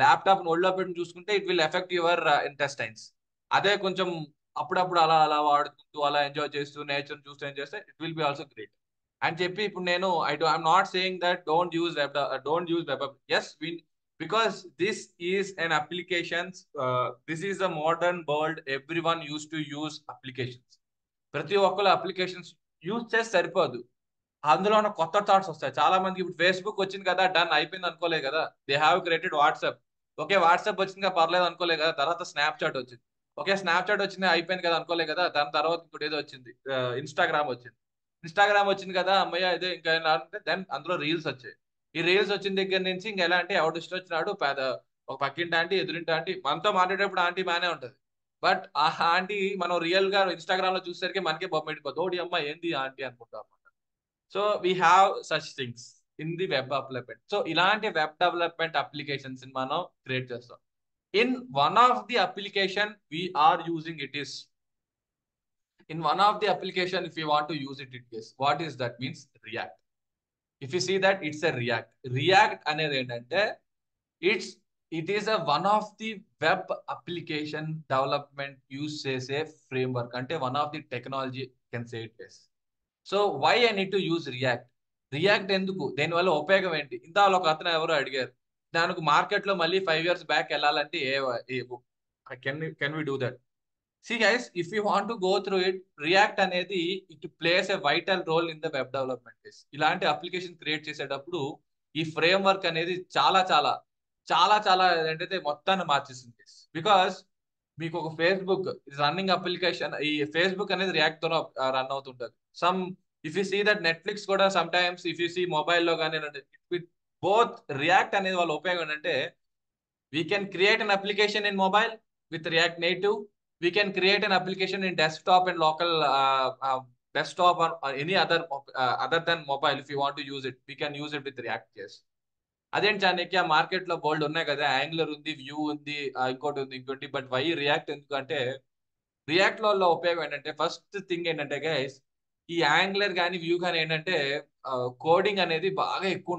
laptop ఒళ్ళో పెట్టి చూసుకుంటే it will affect your intestines. అదే కొంచెం అప్పుడప్పుడు అలా అలా వాడుకుంటూ అలా ఎంజాయ్ చేస్తూ నేచర్ చూస్తూ ఏం చేస్తే it will be also great అని చెప్పి ఇప్పుడు నేను I'm not saying that don't use web. Yes, because this is an applications, this is a modern world, everyone used to use applications. ప్రతి ఒక్కరు అప్లికేషన్స్ యూజ్ చేస్తే సరిపోదు, అందులో ఉన్న కొత్త థాట్స్ వస్తాయి చాలా మందికి. ఇప్పుడు ఫేస్బుక్ వచ్చింది కదా, డన్ అయిపోయింది అనుకోలే కదా. They have created WhatsApp. Okay, WhatsApp వచ్చింది కదా, పర్లేదు అనుకోలే కదా. తర్వాత స్నాప్చాట్ వచ్చింది. ఓకే, స్నాప్చాట్ వచ్చింది అయిపోయింది కదా అనుకోలే కదా. దాని తర్వాత ఇంకోటి ఏదో వచ్చింది, ఇన్స్టాగ్రామ్ వచ్చింది కదా, అమ్మయ్య ఇదే ఇంకా అంటే దెన్ అందులో రీల్స్ వచ్చాయి. ఈ రీల్స్ వచ్చిన దగ్గర నుంచి ఇంకా ఎలా అంటే ఎవడు ఇష్టం వచ్చినాడు, ఒక పక్కింటి ఆంటీ, ఎదురింటి ఆంటీ, మనతో మాట్లాడేటప్పుడు ఆంటీ బానే ఉంటది, బట్ ఆ ఆంటీ మనం రియల్ గా ఇన్స్టాగ్రామ్ లో చూసేసరికి మనకే బొమ్మ ఓడి అమ్మ ఏంది ఆంటీ అనుకుంటాం అనమాట. So we have such things in the web development. So ఇలాంటి వెబ్ డెవలప్మెంట్ అప్లికేషన్స్ మనం క్రియేట్ చేస్తాం. In one of the application we are using it is in one of the application, if you want to use it, what is that means? React. If you see that, it's a React అనేది ఏంటంటే it is a one of the web application development use చేసే framework, అంటే one of the technology can say it is. So why I need to use React ఎందుకు, దేనివల్ల ఉపయోగం ఏంటి? ఇంత ఒక అతను ఎవరో అడిగారు, దానికి మార్కెట్ లో మళ్ళీ 5 years బ్యాక్ వెళ్ళాలంటే can we do that? See guys, if you want to go through it, React అనేది it plays a vital role in the web development. ఇలాంటి అప్లికేషన్ క్రియేట్ చేసేటప్పుడు ఈ ఫ్రేమ్ వర్క్ అనేది చాలా చాలా చాలా చాలా ఏంటంటే మొత్తాన్ని మార్చేసింది. బికాస్ మీకు ఒక ఫేస్బుక్ రన్నింగ్ అప్లికేషన్, ఈ ఫేస్బుక్ అనేది రియాక్ట్ తో రన్ అవుతుంటది. If you see that Netflix కూడా sometimes if you see మొబైల్లో కానీ బోత్ రియాక్ట్ అనేది వాళ్ళ ఉపయోగం ఏంటంటే we can create an application in mobile with React native. We can create an application in desktop and local desktop or any other than mobile. If you want to use it, we can use it with React. Yes. అదేంటి Chanakya market లో బోల్డ్ ఉన్నాయి కదా, angular ఉంది, view ఉంది, ఇంకోటి ఉంది, ఇంకోటి, but why react ఎందుకంటే రియాక్ట్ లో ఉపయోగం ఏంటంటే ఫస్ట్ థింగ్ ఏంటంటే గైస్, ఈ యాంగులర్ కానీ వ్యూ కానీ ఏంటంటే కోడింగ్ అనేది బాగా ఎక్కువ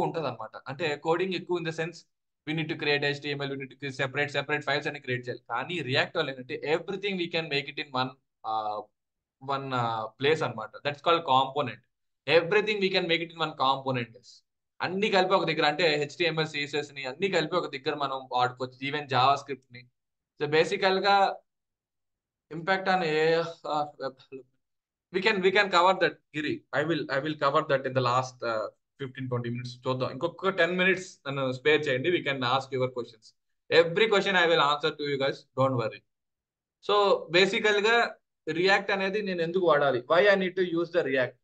ఉంటుంది అనమాట. అంటే కోడింగ్ ఎక్కువ in the sense we need to create HTML, we need to separate files అని క్రియేట్ చేయాలి. కానీ రియాక్ట్ వల్ల ఏంటంటే everything we can make it in one place అనమాట. That's called component. Everything we can make it in one component. అన్ని కలిపి ఒక దగ్గర, అంటే HTML, CSS ని అన్ని కలిపి ఒక దగ్గర మనం వాడుకోవచ్చు, ఈవెన్ జావా స్క్రిప్ట్ ని. సో బేసికల్ గా impact on a we can cover that, Giri. I will cover that in the last 15-20 minutes. చూద్దాం, ఇంకొక 10 minutes నన్ను స్పేర్ చేయండి. We can ask your questions. Every question I will answer to you guys, don't worry. So బేసికల్ గా react అనేది నేను ఎందుకు వాడాలి, why I need to use the React?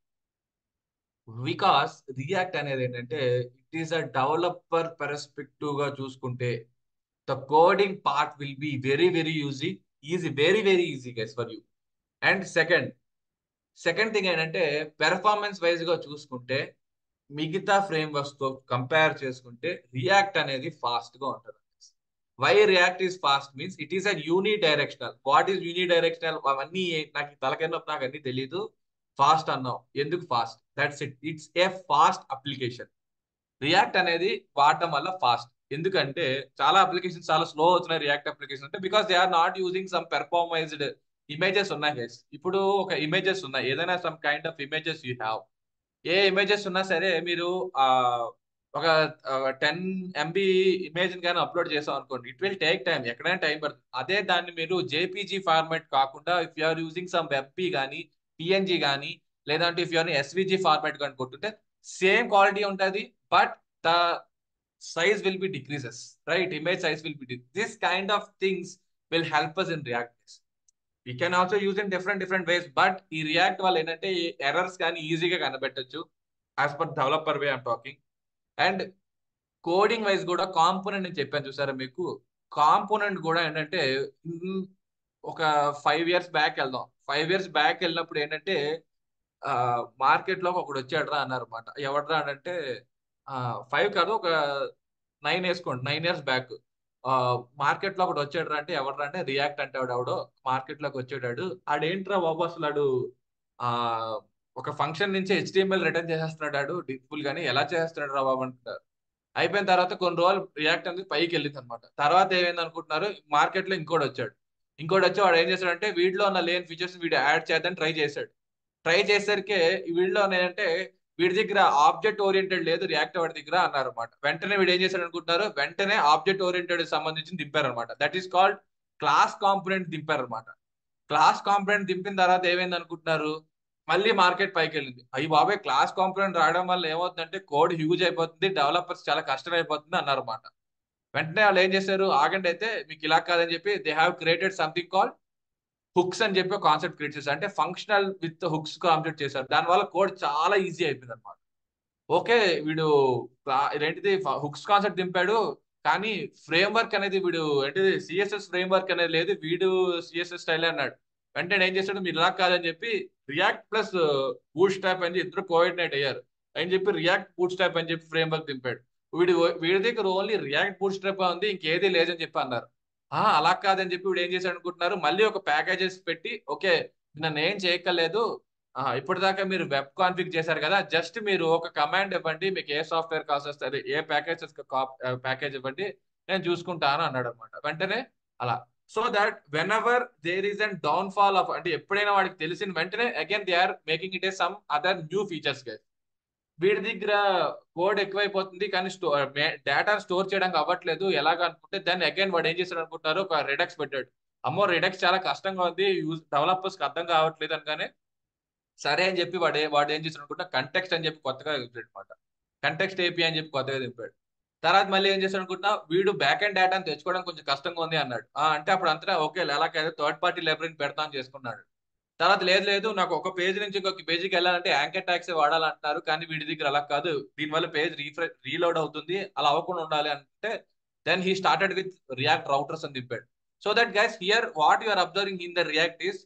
Because React అనేది ఏంటంటే it is a developer perspective గా చూసుకుంటే the coding part will be very easy, very easy guys for you. And second thing ఏంటంటే పెర్ఫార్మెన్స్ వైజ్ గా చూసుకుంటే మిగతా frameworks తో compare చేసుకుంటే రియాక్ట్ అనేది ఫాస్ట్ గా ఉంటుంది. Why React is fast means it is a unidirectional. What is unidirectional? అవన్నీ నాకు తలకెన్నప్పుడు నాకు అన్ని తెలియదు. ఫాస్ట్ అన్నావు, ఎందుకు fast? That's it's a fast application. React అనేది వాడటం వల్ల ఫాస్ట్. ఎందుకంటే చాలా అప్లికేషన్స్ చాలా స్లో అవుతున్నాయి రియాక్ట్ అప్లికేషన్ అంటే, because they are not using some performized images ఉన్నాయి గైస్. ఇప్పుడు ఒక ఇమేజెస్ ఉన్నాయి, ఏదైనా some kind of images you have, ఏ ఇమేజెస్ ఉన్నా సరే మీరు ఒక 10 MB ఇమేజ్ కానీ అప్లోడ్ చేసాం అనుకోండి, ఇట్ విల్ టేక్ టైం, ఎక్కడైనా టైం పడుతుంది. అదే దాన్ని మీరు JPG ఫార్మాట్ కాకుండా if you are using some WebP కానీ PNG కానీ లేదంటే if you are SVG format కానీ కొట్టుంటే సేమ్ క్వాలిటీ ఉంటుంది, but the size will be decreases, right? Image size will be this kind of things will help us in React. We can also use in different ways, but ఈ React వల్ల ఏంటంటే errors కానీ ఈజీగా కనబెట్టచ్చు as per developer way I'm talking. And coding wise కూడా component అని చెప్పాను చూసారా మీకు, కాంపోనెంట్ కూడా ఏంటంటే ఒక 5 years బ్యాక్ వెళ్దాం. 5 years బ్యాక్ వెళ్ళినప్పుడు ఏంటంటే మార్కెట్ లో ఒకడు వచ్చాడు రా అన్నారు అనమాట. ఎవడరా అంటే 5 కాదు, ఒక 9 వేసుకోండి, 9 years బ్యాక్ మార్కెట్ లో ఒకటి వచ్చాడు అంటే ఎవడరా అంటే రియాక్ట్ అంటే ఎవడో మార్కెట్ లోకి వచ్చాడు. ఆడేంట్రా బాబు అసలు ఆడు ఒక ఫంక్షన్ నుంచి HTML రిటర్న్ చేసేస్తున్నాడు డిఫుల్ గానీ, ఎలా చేస్తున్నాడు రా బాబు అంటున్నారు. అయిపోయిన తర్వాత కొన్ని రోజులు రియాక్ట్ అనేది పైకి వెళ్ళింది అనమాట. తర్వాత ఏమైంది అనుకుంటున్నారు, మార్కెట్ లో ఇంకోటి వచ్చి వాడు ఏం చేశాడంటే వీడిలో ఉన్న లేని ఫీచర్స్ వీడు యాడ్ చేద్దాం ట్రై చేసేసరికి వీడిలో ఏంటంటే వీడి దగ్గర ఆబ్జెక్ట్ ఓరియంటెడ్ లేదు, రియాక్ట్ వాడి దగ్గర అన్నారు అనమాట. వెంటనే వీడు ఏం చేశాడు అనుకుంటున్నారు, వెంటనే ఆబ్జెక్ట్ ఓరియంటెడ్ సంబంధించి దింపారనమాట. That is called class component దింపారనమాట. క్లాస్ కాంపోనెంట్ దింపిన తర్వాత ఏమైంది అనుకుంటున్నారు, మళ్ళీ మార్కెట్ పైకి వెళ్ళింది. అయ్యి బాబాయ్ క్లాస్ కాంపోనెంట్ రావడం వల్ల ఏమవుతుందంటే కోడ్ హ్యూజ్ అయిపోతుంది, డెవలపర్స్ చాలా కష్టం అయిపోతుంది అన్నారు అనమాట. వెంటనే వాళ్ళు ఏం చేశారు, ఆగండి అయితే మీకు ఇలా కాదని చెప్పి they have created something called hooks అని చెప్పి కాన్సెప్ట్ క్రియేట్ చేశారు. అంటే ఫంక్షనల్ విత్ హుక్స్ కాన్సెప్ట్ చేశారు. దానివల్ల కోడ్ చాలా ఈజీ అయిపోయింది అనమాట. ఓకే వీడు ఏంటిది హుక్స్ కాన్సెప్ట్ దింపాడు, కానీ ఫ్రేమ్ వర్క్ అనేది వీడు ఏంటిది CSS ఫ్రేమ్ వర్క్ అనేది లేదు, వీడు CSS స్టైల్ అన్నాడు. వెంటనే ఏం చేశాడు, మీరు ఇలా కాదని చెప్పి రియాక్ట్ ప్లస్ బూట్ స్ట్రాప్ అని ఇద్దరు కోఆర్డినేట్ అయ్యారు అని చెప్పి రియాక్ట్ బూట్ స్ట్రాప్ అని చెప్పి ఫ్రేమ్ వర్క్ దింపాడు. వీడి దగ్గర ఓన్లీ రియాక్ట్ బూట్ స్ట్రాప్ ఉంది, ఇంకేది లేదని చెప్పి అన్నారు. అలా కాదని చెప్పి వీడు ఏం చేశాడు అనుకుంటున్నారు, మళ్ళీ ఒక ప్యాకేజెస్ పెట్టి ఓకే నన్ను ఏం చేయక్కర్లేదు, ఇప్పటిదాకా మీరు వెబ్ కాన్ఫిగ్ చేశారు కదా, జస్ట్ మీరు ఒక కమాండ్ ఇవ్వండి, మీకు ఏ సాఫ్ట్వేర్ కాస్ట్ వస్తుంది, ఏ ప్యాకేజ్ ఇవ్వండి, నేను చూసుకుంటాను అన్నాడు అనమాట. వెంటనే అలా so that whenever there is and downfall off, అంటే ఎప్పుడైనా వాడికి తెలిసిన వెంటనే again they are making it a some other new features guys. వీడి దగ్గర కోడ్ ఎక్కువైపోతుంది కానీ డేటా స్టోర్ చేయడానికి అవ్వట్లేదు ఎలాగ అనుకుంటే దాన్ని అగైన్ వాడు ఏం చేశాడు అనుకుంటారు, ఒక రెడక్స్ పెట్టాడు. అమ్మో రెడక్స్ చాలా కష్టంగా ఉంది, డెవలపర్స్ కి అర్థం కావట్లేదు అనగానే సరే అని చెప్పి వాడు ఏం చేశాడు అనుకుంటా కంటెక్స్ట్ అని చెప్పి కొత్తగా దింపాడు అనమాట. కంటెక్స్ట్ API అని చెప్పి కొత్తగా దింపాడు. తర్వాత మళ్ళీ ఏం చేశాడు అనుకుంటా, వీడు బ్యాక్ అండ్ డేటాను తెచ్చుకోవడం కొంచెం కష్టంగా ఉంది అన్నాడు. అంటే అప్పుడు అంతా ఓకే అలాగైతే థర్డ్ పార్టీ లైబ్రరీని పెడతాను చేసుకున్నాడు. తర్వాత లేదు నాకు ఒక పేజ్ నుంచి ఇంకొక పేజీకి వెళ్ళాలంటే యాంకర్ ట్యాగ్స్ వాడాలంటున్నారు, కానీ వీడి దగ్గర అలా కాదు, దీనివల్ల పేజ్ రీలోడ్ అవుతుంది, అలా అవ్వకుండా ఉండాలి అంటే then he started with React routers అని దింపాడు. So that guys here what you are observing in the React is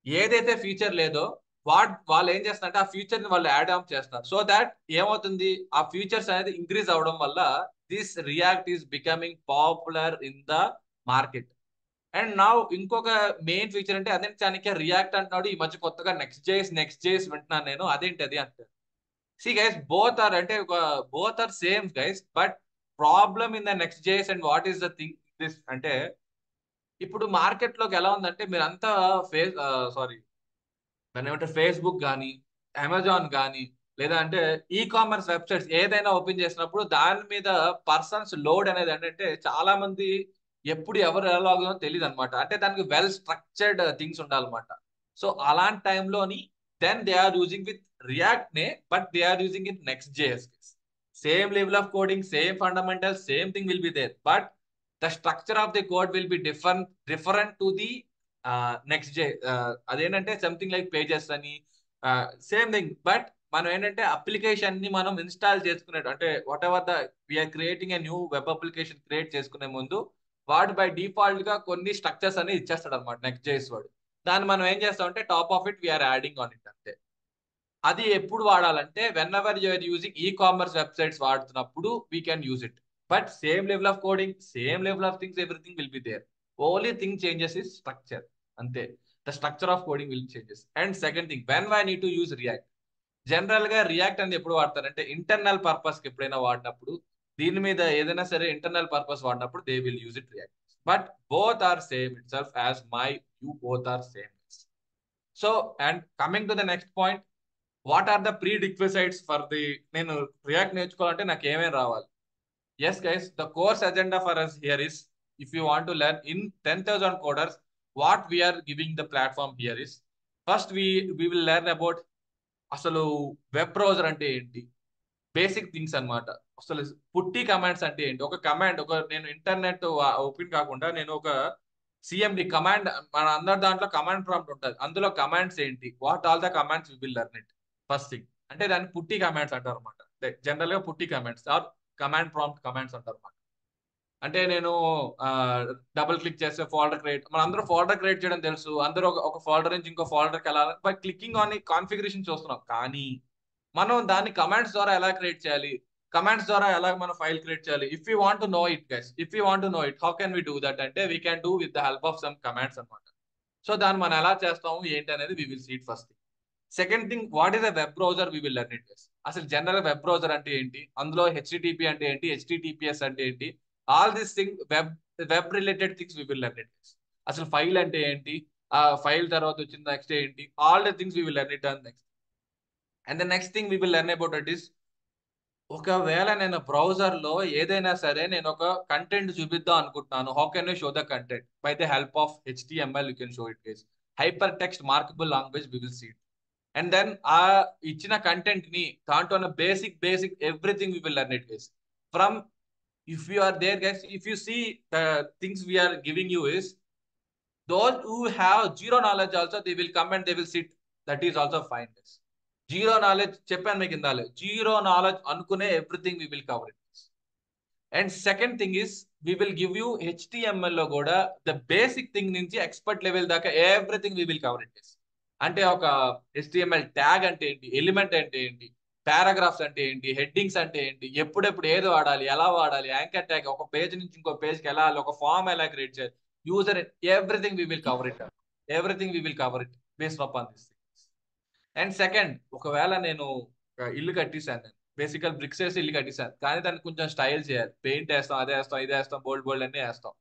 ఏదైతే ఫీచర్ లేదో వాళ్ళు ఏం చేస్తారంటే ఆ ఫ్యూచర్ ని వాళ్ళు యాడ్ ఆన్ చేస్తారు. సో దాట్ ఏమవుతుంది, ఆ ఫ్యూచర్స్ అనేది ఇంక్రీజ్ అవడం వల్ల this React is becoming popular in the market. And నా ఇంకొక మెయిన్ ఫీచర్ అంటే అదే చానిక్య రియాక్ట్ అంటున్నాడు. ఈ మధ్య కొత్తగా నెక్స్ట్ జేస్ వింటున్నాను నేను. అదేంటి అది అంటే see guys both are same guys, but problem in the next JS and what is the thing this అంటే ఇప్పుడు మార్కెట్ లోకి ఎలా ఉందంటే మీరంతా దాన్ని ఏమంటే ఫేస్బుక్ కానీ అమెజాన్ కానీ లేదా అంటే ఈ కామర్స్ వెబ్సైట్స్ ఏదైనా ఓపెన్ చేసినప్పుడు దాని మీద పర్సన్స్ లోడ్ అనేది ఏంటంటే చాలా మంది ఎప్పుడు ఎవరు ఎలా తెలియదు అనమాట. అంటే దానికి వెల్ స్ట్రక్చర్డ్ థింగ్స్ ఉండాలన్నమాట. సో అలాంటి టైంలోని then they are using with React నే, but they are using it next JS. Same level of coding, same fundamental, same thing will be there, but the structure of the code will be different to the next j. అదేంటంటే something like pages అని same thing, but మనం ఏంటంటే application ని మనం install చేసుకునేట్టు అంటే whatever the we are creating a new web application create చేసుకునే ముందు వాడు బై డిఫాల్ట్ గా కొన్ని స్ట్రక్చర్స్ అని ఇచ్చేస్తాడు అనమాట నెక్స్ట్ జేఎస్ వాడు. దాన్ని మనం ఏం చేస్తామంటే top of it we are adding on it అంతే. అది ఎప్పుడు వాడాలంటే whenever you are using e commerce websites వాడుతున్నప్పుడు we can use it. But same level of coding, same level of things, everything will be there. Only thing changes is structure. Ante. The structure of coding will changes. And second thing, when I need to use React. General గా React అనేది ఎప్పుడు వాడతారంటే internal purpose కి ఎప్పుడైనా వాడినప్పుడు, దీని మీద ఏదైనా సరే ఇంటర్నల్ పర్పస్ వాడినప్పుడు they will use it React. But both are same itself as my view, both are same. So, and coming to the next point, what are the prerequisites for the నేను React నేర్చుకోవాలంటే నాకు ఏమేమి రావాలి? Yes, guys, the course agenda for us here is, if you want to learn in 10,000 coders, what we are giving the platform here is, first we will learn about అసలు web browser అంటే ఏంటి, basic things అన్నమాట. అసలు పుట్టి commands అంటే ఏంటి, ఒక command నేను ఇంటర్నెట్ ఓపెన్ కాకుండా నేను ఒక సిఎండి కమాండ్, మన అందరి దాంట్లో కమాండ్ ప్రాంప్ట్ ఉంటుంది, అందులో కమాండ్స్ ఏంటి, what all the commands we will learn it first thing. అంటే దాన్ని పుట్టి కమాండ్స్ అంటారు అనమాట. జనరల్ గా putty commands or command prompt commands అంటారు అన్నమాట. అంటే నేను డబుల్ క్లిక్ చేస్తే ఫోల్డర్ క్రియేట్, మన అందరూ ఫోల్డర్ క్రియేట్ చేయడం తెలుసు, అందరూ ఒక ఫోల్డర్ నుంచి ఇంకో ఫోల్డర్కి వెళ్ళాలి బై క్లికింగ్ ఆన్ కాన్ఫిగరేషన్ చూస్తున్నాం. కానీ మనం దాన్ని కమాండ్స్ ద్వారా ఎలా క్రియేట్ చేయాలి, కమాండ్స్ ద్వారా ఎలా మనం ఫైల్ క్రియేట్ చేయాలి, if you want to know it guys, if you want to know it how can we do that అంటే we can do with the help of some commands అనమాట. So దాన్ని మనం ఎలా చేస్తాము ఏంటి అనేది we will see it first thing. Second thing, what is a web browser, we will learn it guys. అసలు general web browser అంటే ఏంటి, అందులో హెచ్టిటిపి అంటే ఏంటి, హెచ్టిటిపిఎస్ అంటే ఏంటి, all this thing web related things we will learn it guys. అసలు file అంటే ఏంటి, ఆ ఫైల్ తర్వాత వచ్చిన నెక్స్ట్ ఏంటి, all the things we will learn it and next. And the next thing we will learn about it is, ఒకవేళ నేను browser లో ఏదైనా సరే నేను ఒక కంటెంట్ చూపిద్దాం అనుకుంటున్నాను, how can you show the content, by the help of HTML you can show it guys. Hyper text markable language we will see it. And then ఆ ఇచ్చిన కంటెంట్ ని దాంట్లో basic everything we will learn it guys. From if you are there guys, if you see the things we are giving you is, those who have zero knowledge also they will come and they will sit, that is also fine guys. Zero knowledge చెప్పాను మీకు ఇందాలే, zero knowledge అనుకునే everything we will cover it. And second thing is we will give you HTML లో కూడా the basic thing నుంచి expert level దాకా everything we will cover it. అంటే ఒక HTML ట్యాగ్ అంటే ఏంటి, ఎలిమెంట్ అంటే ఏంటి, పారాగ్రాఫ్స్ అంటే ఏంటి, హెడ్డింగ్స్ అంటే ఏంటి, ఎప్పుడెప్పుడు ఏది వాడాలి, ఎలా వాడాలి, యాంకర్ ట్యాగ్, ఒక పేజ్ నుంచి ఇంకో పేజ్కి వెళ్ళాలి, ఒక ఫామ్ ఎలా క్రియేట్ చేయాలి, user, everything we will cover it. Everything we will cover it based upon this things. And second, ఒకవేళ నేను ఇల్లు కట్టేశాను, నేను బేసికల్ బ్రిక్స్ వేసి ఇల్లు కట్టేశాను, కానీ దానికి కొంచెం స్టైల్ చేయాలి, పెయింట్ వేస్తాం, అదే వేస్తాం, ఇదే వేస్తాం, బోల్డ్ అన్నీ వేస్తాం.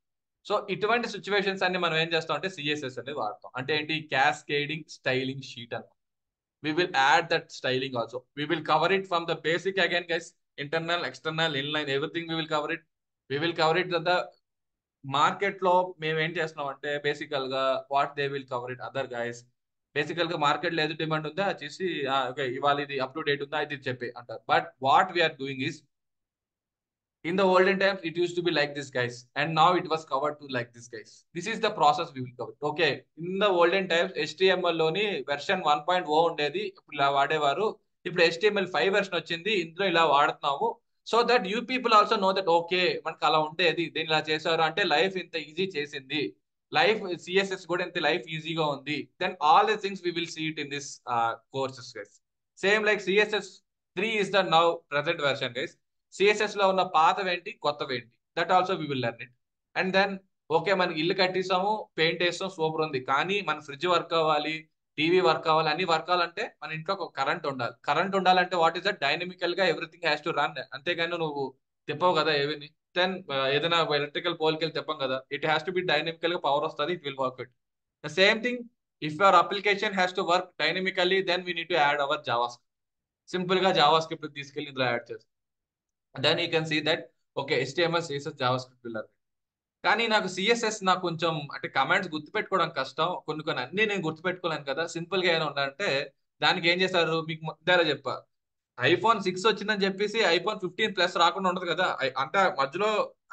సో ఇటువంటి సిచ్యువేషన్స్ అన్ని మనం ఏం చేస్తాం అంటే CSS అనేది వాడతాం. అంటే ఏంటి, క్యాస్కేడింగ్ స్టైలింగ్ షీట్ అన్నమాట. We will add that styling also. We will cover it from the basic again guys, internal, external, inline, everything we will cover it. We will cover it the market లో మేము ఏం చేస్తున్నాం అంటే బేసికల్ గా what they will cover it other guys. బేసికల్ గా market లో ఏది డిమాండ్ ఉందో అది చేసి ఓకే ఇవాళ ఇది అప్ టు డేట్ ఉందా ఇది చెప్పి అంటారు. But what we are doing is, in the olden times it used to be like this guys, and now it was covered to like this guys. This is the process we will cover. Okay, in the olden times HTML లోని version 1.0 ఉండేది, ఇప్పుడు ఇలా వాడేవారు, ఇప్పుడు HTML 5 version వచ్చింది, ఇందులో ఇలా వాడుతున్నాము. So that you people also no that okay మనకు అలా ఉండేది, దీన్ని ఇలా చేశారు అంటే లైఫ్ ఇంత ఈజీ చేసింది, లైఫ్ సిఎస్ఎస్ కూడా ఎంత లైఫ్ ఈజీగా ఉంది. Then all the things we will see it in this courses guys. Same like CSS 3 is the now present version guys. CSS లో ఉన్న పాతవేంటి కొత్తవేంటి that also we will learn it. And then okay మనకి ఇల్లు కట్టేసాము, paint వేస్తాం, super ఉంది. కానీ మన ఫ్రిడ్జ్ వర్క్ అవ్వాలి, టీవీ వర్క్ అవ్వాలి, అన్ని వర్క్ అవ్వాలంటే మన ఇంట్లో ఒక కరెంట్ ఉండాలి. కరెంట్ ఉండాలంటే వాట్ ఈస్ దట్? డైనమికల్ గా ఎవ్రీథింగ్ హ్యాస్ టు రన్. అంతేగాని నువ్వు తిప్పవు కదా ఏవిని. దెన్ ఏదైనా ఎలక్ట్రికల్ పోల్కి వెళ్ళి తిప్పం కదా. It has to be dynamical గా పవర్ వస్తుంది, it will work it. The same thing if your application has to work dynamically then we need to add our Java. Simple గా జావా స్క్రిప్ట్ తీసుకెళ్ళి ఇందులో add చేస్తాం. Then you can see that okay HTML CSS JavaScript pillar. కానీ నాకు CSS నాకు కొంచెం అంటే commands గుర్తుపెట్టుకోవడం కష్టం. కొన్ని కొన్ని అన్ని నేను గుర్తుపెట్టుకోలేను కదా. సింపుల్ గా ఏమైనా ఉండాలంటే దానికి ఏం చేశారు మీకు ముందర చెప్పా. iPhone 6 వచ్చిందని చెప్పేసి iPhone 15 Plus రాకుండా ఉండదు కదా. అంటే మధ్యలో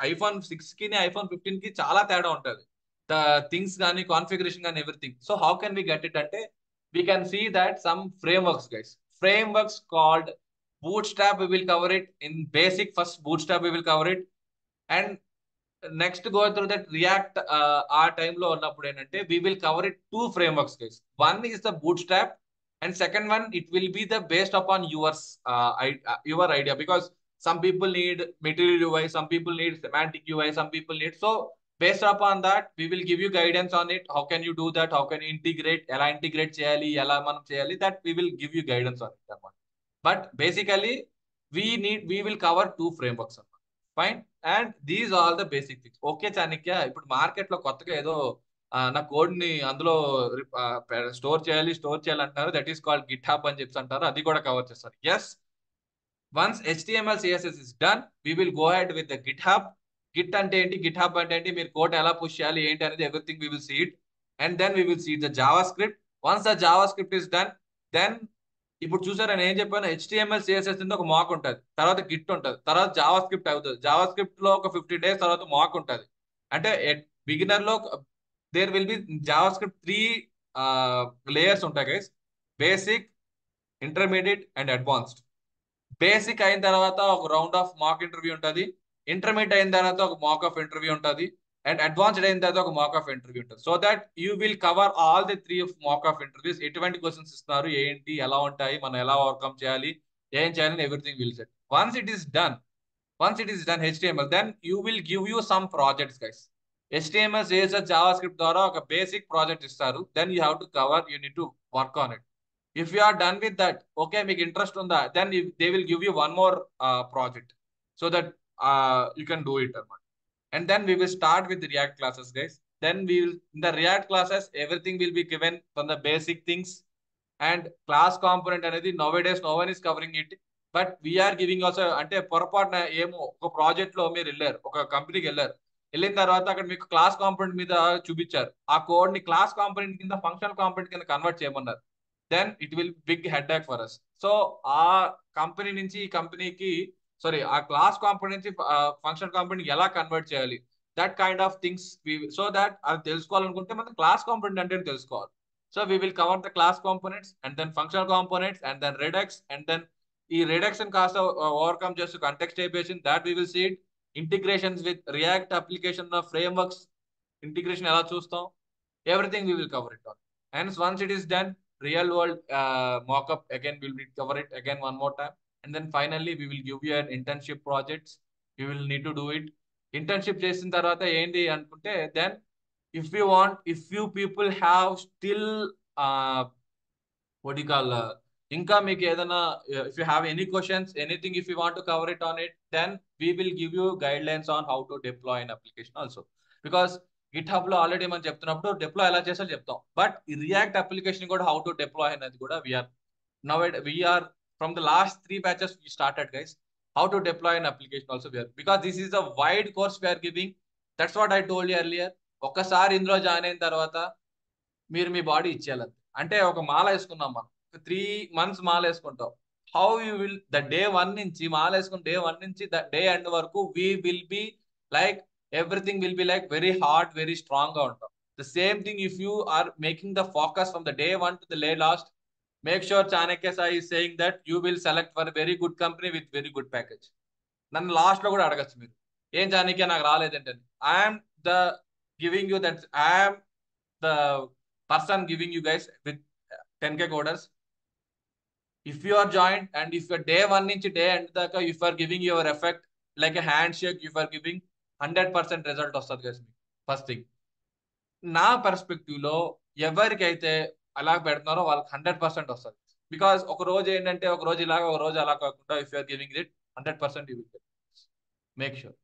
iPhone 6 కి iPhone 15 కి చాలా తేడా ఉంటుంది. ద థింగ్స్ కానీ కాన్ఫిగరేషన్ కానీ everything. So how can we get it అంటే we can see that some frameworks guys. Frameworks called Bootstrap, we will cover it in basic. First Bootstrap we will cover it, and next go through that React. Our time lo ఉన్నప్పుడు ఏంటంటే we will cover it 2 frameworks guys. One is the Bootstrap and second one it will be the based upon your idea, because some people need material UI, some people need semantic UI, some people need. So based upon that we will give you guidance on it. How can you do that? How can you integrate? ఎలా integrate చేయాలి, ఎలా మనం చేయాలి, that we will give you guidance on it. But basically we will cover 2 frameworks. Fine. And these are all the basic things. Okay Chanakya, ఇప్పుడు market లో కొత్తగా ఏదో నా కోడ్ ని అందులో స్టోర్ చేయాలి అంటారు. That is called GitHub అని చెప్పి అంటారు. అది కూడా కవర్ చేస్తారు. Yes, once HTML CSS is done we will go ahead with the GitHub. Git అంటే ఏంటి, గిట్ హబ్ అంటే ఏంటి, మీరు కోడ్ ఎలా పుష్ చేయాలి ఏంటి అనేది everything we will see it. And then we will see the JavaScript. Once the JavaScript is done, then ఇప్పుడు చూసారా నేను ఏం చెప్పాను, HTML CSS కింద ఒక మాక్ ఉంటుంది, తర్వాత గిట్ ఉంటుంది, తర్వాత జావా స్క్రిప్ట్ అవుతుంది. జావా స్క్రిప్ట్ లో ఒక 15 days తర్వాత మాక్ ఉంటుంది. అంటే బిగినర్ లో there will be JavaScript 3 layers ఉంటాయి guys. Basic, intermediate and advanced. Basic అయిన తర్వాత ఒక రౌండ్ ఆఫ్ మాక్ ఇంటర్వ్యూ ఉంటుంది. ఇంటర్మీడియట్ అయిన తర్వాత ఒక మాక్ ఆఫ్ ఇంటర్వ్యూ ఉంటుంది. అండ్ అడ్వాన్స్డ్ అయిన తర్వాత ఒక మాక్ ఆఫ్ ఇంటర్వ్యూ ఉంటుంది. So that you will cover all the 3 mock of interviews. ఎటువంటి క్వశ్చన్స్ ఇస్తున్నారు, ఏంటి, ఎలా ఉంటాయి, మనం ఎలా ఓవర్కమ్ చేయాలి, ఏం చేయాలని everything will set. Once it is done HTML, then you will give you some projects guys. HTML CSS JavaScript ద్వారా ఒక బేసిక్ ప్రాజెక్ట్ ఇస్తారు. then you have to cover, you need to work on it. If you are done with that, okay, మీకు interest ఉందా, then they will give you one more project so that you can do it. And then we will start with the React classes guys. Then we will, in the React classes everything will be given from the basic things. And class component అనేది nowadays no one is covering it, but we are giving also. అంటే పొరపాటున ఏమో ఒక project లో మీరు వెళ్ళారు, ఒక కంపెనీకి వెళ్ళిన తర్వాత అక్కడ మీకు క్లాస్ కాంపోనెంట్ మీద చూపించారు. ఆ కోడ్ ని క్లాస్ కాంపోనెంట్ కింద ఫంక్షనల్ కాంపోనెంట్ కింద కన్వర్ట్ చేయమన్నారు. Then it will big head back for us. So ఆ కంపెనీ నుంచి ఈ కంపెనీకి, సారీ, ఆ క్లాస్ కాంపోనెంట్ నుంచి ఫంక్షనల్ కాంపోనెంట్ ఎలా కన్వర్ట్ చేయాలి, that kind of things. So that అది తెలుసుకోవాలనుకుంటే మనం క్లాస్ కాంపోనెంట్ అంటే తెలుసుకోవాలి. So we will cover the class components and then functional components and then Redux, and then ఈ reduction కాస్త overcome చేస్తూ context typation, that we will see it. Integrations with React application of frameworks, integration ఎలా చూస్తాం, everything we will cover it on. And once it is done, real world mockup again we will cover it again one more time. And then finally we will give you an internship projects. You will need to do it. Internship చేసిన తర్వాత ఏంటి అనుకుంటే, then if you people have still what do you call ఇంకా మీకు ఏదైనా, if you have any questions, anything, if you want to cover it on it, then we will give you guidelines on how to deploy an application also. Because GitHub లో already మనం చెప్తున్నప్పుడు deploy ఎలా చేసాలో చెప్తాం, but ఈ react application కూడా how to deploy అనేది కూడా we are from the last 3 batches we started guys, how to deploy an application also we are, because this is a wide course we are giving. That's what I told you earlier. ఒక్కసారి ఇందులో join అయిన తర్వాత మీరు మీ body ఇచ్చేయాలి. అంటే ఒక మాల వేసుకున్నాం మనం, 3 months మాల వేసుకుంటాం. How you will the day 1 నుంచి మాల వేసుకుని డే 1 నుంచి ద డే ఎండ్ వరకు we will be like everything will be like very hard, very strong గా ఉంటాం. The same thing if you are making the focus from the day 1 to the day last, make sure Chanakya Sai is saying that you will select for a very good company with very good package. నన్ను last లో కూడా అడగచ్చు మీరు, ఏం చాణక్య నాకు రాలేదంటే, I'm the giving you that I am the person giving you guys with 10K coders. If you are joined and if you're day one నుంచి day end దాకా if you are giving your effect like a handshake, if you are giving 100% result వస్తుంది guys మీకు. First thing నా perspective లో ఎవరికైతే అలా పెడుతున్నారో వాళ్ళకి 100% వస్తుంది. బికాస్ ఒక రోజు ఏంటంటే ఒక రోజు ఇలాగా ఒక రోజు అలా కాకుండా if you're giving it 100% you will make sure,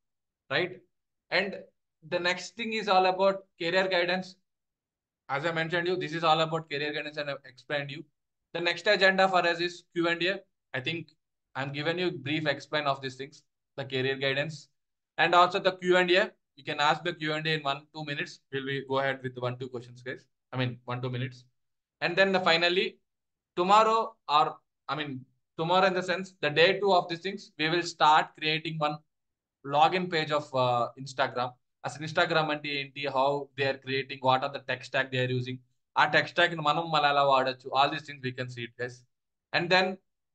right? And the next thing is all about career guidance. As I mentioned you, this is all about career guidance and I've explained you. The next agenda for us is Q&A. I think I'm giving you brief explain of these things, the career guidance and also the Q&A. You can ask the Q&A in 1-2 minutes. Will we go ahead with the 1-2 questions, guys? I mean 1-2 minutes. And then finally, tomorrow tomorrow in the sense, the day 2 of these things, we will start creating one login page of Instagram. As Instagram అంటే ఏంటి, how they are creating, what are the tech stack they are using, ఆ tech stack ని మనం మళ్ళీ ఎలా వాడచ్చు, all these things we can see it, guys. And then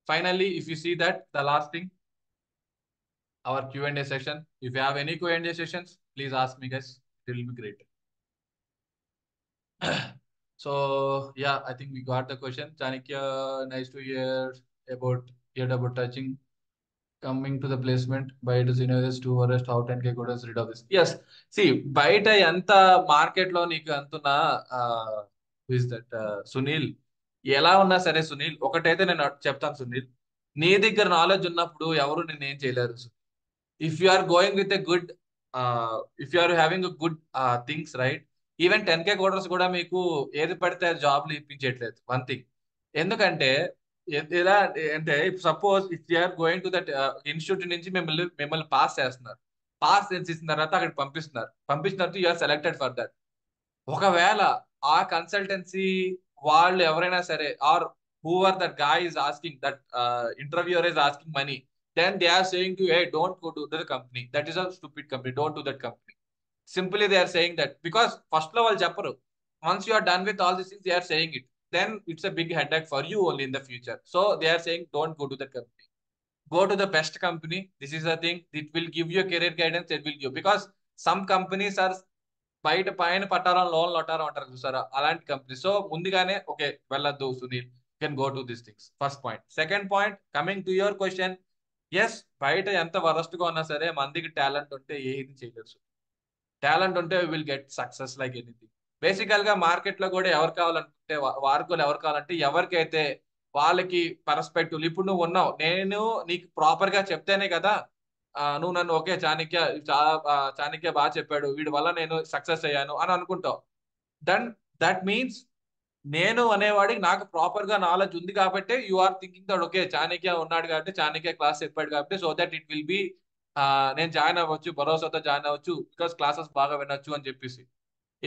finally, if you see that, the last thing, our Q&A session. If you have any Q&A sessions, please ask me, guys. It will be great. So yeah, I think we got the question. Chanakya, nice to hear about touching. Coming to the placement, buy to seniors to arrest how 10K coders rid of this. Yes, see, బయట ఎంత market లో నీకు అంటున్నా is that Sunil, ఎలా ఉన్నా సరే సునీల్, ఒకటైతే నేను చెప్తాను సునీల్, నీ దగ్గర నాలెడ్జ్ ఉన్నప్పుడు ఎవరు నిన్ను ఏం చేయలేరు. If you are going with a good, if you are having good things, right? Even 10K coders కూడా మీకు ఏది పడితే జాబ్లు ఇప్పించట్లేదు. వన్ థింగ్, ఎందుకంటే ఎలా అంటే suppose if you're going to that institute నుంచి మిమ్మల్ని పాస్ చేస్తున్నారు, పాస్ చేసిన తర్వాత అక్కడికి పంపిస్తున్న తర్వాత యూఆర్ సెలెక్టెడ్ ఫర్ దట్. ఒకవేళ ఆ కన్సల్టెన్సీ వాళ్ళు ఎవరైనా సరే, or whoever that guy is asking, that interviewer is asking money, then they are saying to you, hey, don't go to the company, that is a stupid company, don't do that company. Simply they are saying that because first లో వాళ్ళు చెప్పరు. Once you are done with all these things, they are saying it, then it's a big headache for you only in the future. So they are saying don't go to that company, go to the best company. This is the thing, it will give you a career guidance, it will give, because some companies are బయట పైన పట్టారం లోన్లు పట్టారం అంటారు చూసారా, అలాంటి company. So ముందుగానే okay వెళ్ళొద్దు Sunil, can go to this things. First point. Second point, coming to your question, yes, బయట ఎంత వరస్ట్ గా ఉన్నా సరే మందికి టాలెంట్ ఉంటే ఏది చేయలేదు. టాలెంట్ ఉంటే will get success like anything. బేసికల్ గా మార్కెట్ లో కూడా ఎవరు కావాలంటే వార్కులు ఎవరు కావాలంటే ఎవరికైతే వాళ్ళకి పర్స్పెక్టివ్. ఇప్పుడు నువ్వు ఉన్నావు, నేను నీకు ప్రాపర్ గా చెప్తేనే కదా నువ్వు నన్ను ఓకే చాణక్య బాగా చెప్పాడు, వీడి వల్ల నేను సక్సెస్ అయ్యాను అని అనుకుంటావు. దట్ మీన్స్ నేను అనేవాడికి నాకు ప్రాపర్ గా నాలెడ్జ్ ఉంది కాబట్టి you are thinking that okay Chanakya ఉన్నాడు కాబట్టి చాణక్య క్లాస్ చెప్పాడు కాబట్టి so that it will be నేను జాయిన్ అవ్వచ్చు, భరోసాతో జాయిన్ అవ్వచ్చు, బికాస్ క్లాసెస్ బాగా వినొచ్చు అని చెప్పేసి.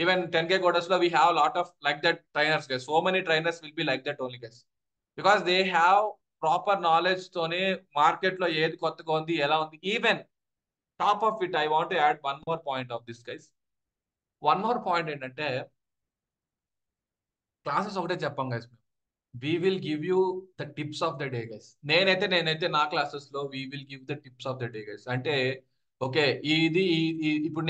ఈవెన్ 10K కోడర్స్ లో we have lot of like that trainers guys. So many trainers will be like that only guys, because they have proper knowledge తోనే మార్కెట్ లో ఏది కొత్తగా ఉంది, ఎలా ఉంది. Even top of it, I want to add one more point of this guys. One more point ఏంటంటే, classes ఒకటే చెప్పాం guys, we will give you the tips of the day guys. నేనైతే నా క్లాసెస్ లో we will give the tips of the day guys. అంటే okay ఇది ఇప్పుడు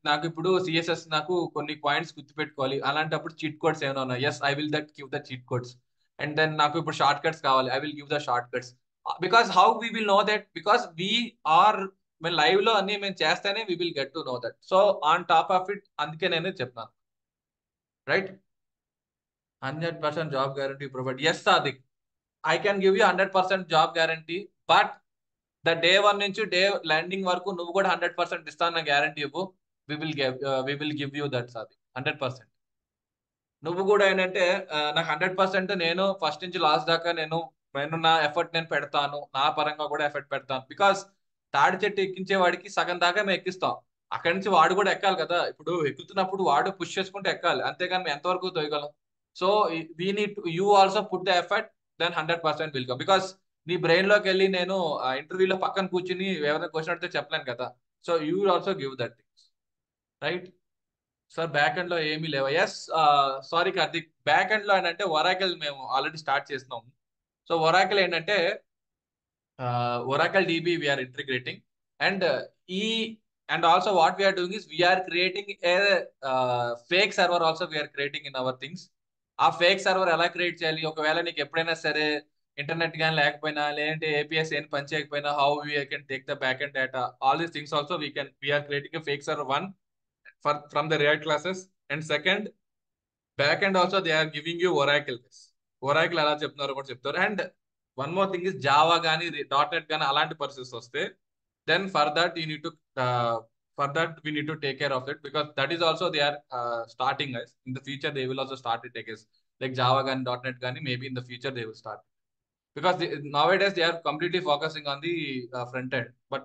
నాకు ఇప్పుడు సిఎస్ఎస్ నాకు కొన్ని పాయింట్స్ గుర్తుపెట్టుకోవాలి, అలాంటప్పుడు చీట్ కోడ్స్ ఏమైనా ఉన్నాయి, yes I will that give the cheat codes. And then నాకు ఇప్పుడు షార్ట్ కట్స్ కావాలి, I will give the shortcuts. Because how we will know that, because మేము లైవ్ లో అన్ని మేము చేస్తేనే we will get to know that. So on top of it అందుకే నేను చెప్తాను, right? 100% job guarantee provide. Yes, Sadik, I can give you 100% job guarantee, but the day one నుంచి day landing వరకు నువ్వు కూడా 100% ఇస్తాను నా గ్యారంటీ ఇవ్వు. we will give you that, Sadik, 100%. నువ్వు కూడా ఏంటంటే నాకు 100% నేను ఫస్ట్ నుంచి లాస్ట్ దాకా నేను నా ఎఫర్ట్ నేను పెడతాను, నా పరంగా కూడా ఎఫర్ట్ పెడతాను. బికాస్ తాడి చెట్టు ఎక్కించే వాడికి సగం దాకా మేము ఎక్కిస్తాం, అక్కడి నుంచి వాడు కూడా ఎక్కాలి కదా. ఇప్పుడు ఎక్కుతున్నప్పుడు వాడు పుష్ చేసుకుంటే ఎక్కాలి, అంతేగాని మేము ఎంతవరకు తోయగలం. So we need you also put the effort, then 100% will come. Because నీ బ్రెయిన్ లోకి వెళ్ళి నేను ఇంటర్వ్యూలో పక్కన కూర్చుని ఎవరైనా క్వశ్చన్ అడిగితే చెప్పలేను కదా. So you will also give that things, right? Sir back end లో ఏమీ లేవా? Yes, sorry Karthik, back end లో ఏంటంటే ఒరాకిల్ మేము ఆల్రెడీ స్టార్ట్ చేస్తున్నాము. సో ఒరాకిల్ ఏంటంటే Oracle DB we are integrating. And ఈ And also what we are doing is we are creating a fake server also we are creating in our things. ఆ fake server ఎలా create చేయాలి, ఒకవేళ నీకు ఎప్పుడైనా సరే ఇంటర్నెట్ కానీ లేకపోయినా లేదంటే ఏపీఎస్ ఏం పని చేయకపోయినా how we can take the backend data, all these things also we are creating a fake server one from the real classes. And second, backend also they are giving you Oracle. Oracle ఎలా చెప్తున్నారో కూడా చెప్తారు. And one more thing is Java కానీ dot net కానీ అలాంటి పరిస్థితి వస్తే then for that you need to for that we need to take care of it, because that is also they are starting guys. In the future they will also start it, I guess, like Java and .NET gani maybe in the future they will start, because nowadays they are completely focusing on the front end, but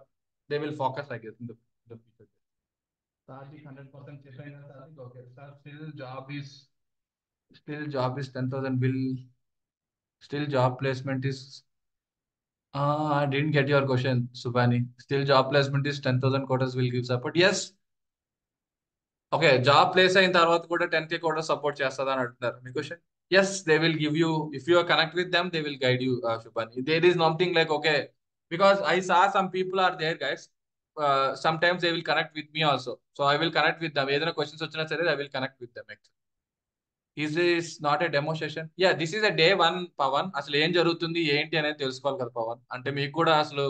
they will focus, I guess, in the future. Sardik 100% chesaina Sardik. Okay sir, still job is 10,000 will still job placement is I didn't get your question, Subhani. Still job placement is 10,000 quotas will give support. Yes. Okay, job place అయిన తర్వాత కూడా 10K quota support చేస్తుందా అని అంటున్నారు మీ question. Yes, they will give you, if you are connect with them, they will guide you, Subhani. There is nothing like, okay, because I saw some people are there, guys. Sometimes they will connect with me also. So I will connect with them. ఏదైనా questions వచ్చినా సరే I will connect with them actually. Is this not a demo session? Yeah, this is a day one, Pawan. అసలు ఏం జరుగుతుంది ఏంటి అనేది తెలుసుకోవాలి కదా పవన్. అంటే మీకు కూడా అసలు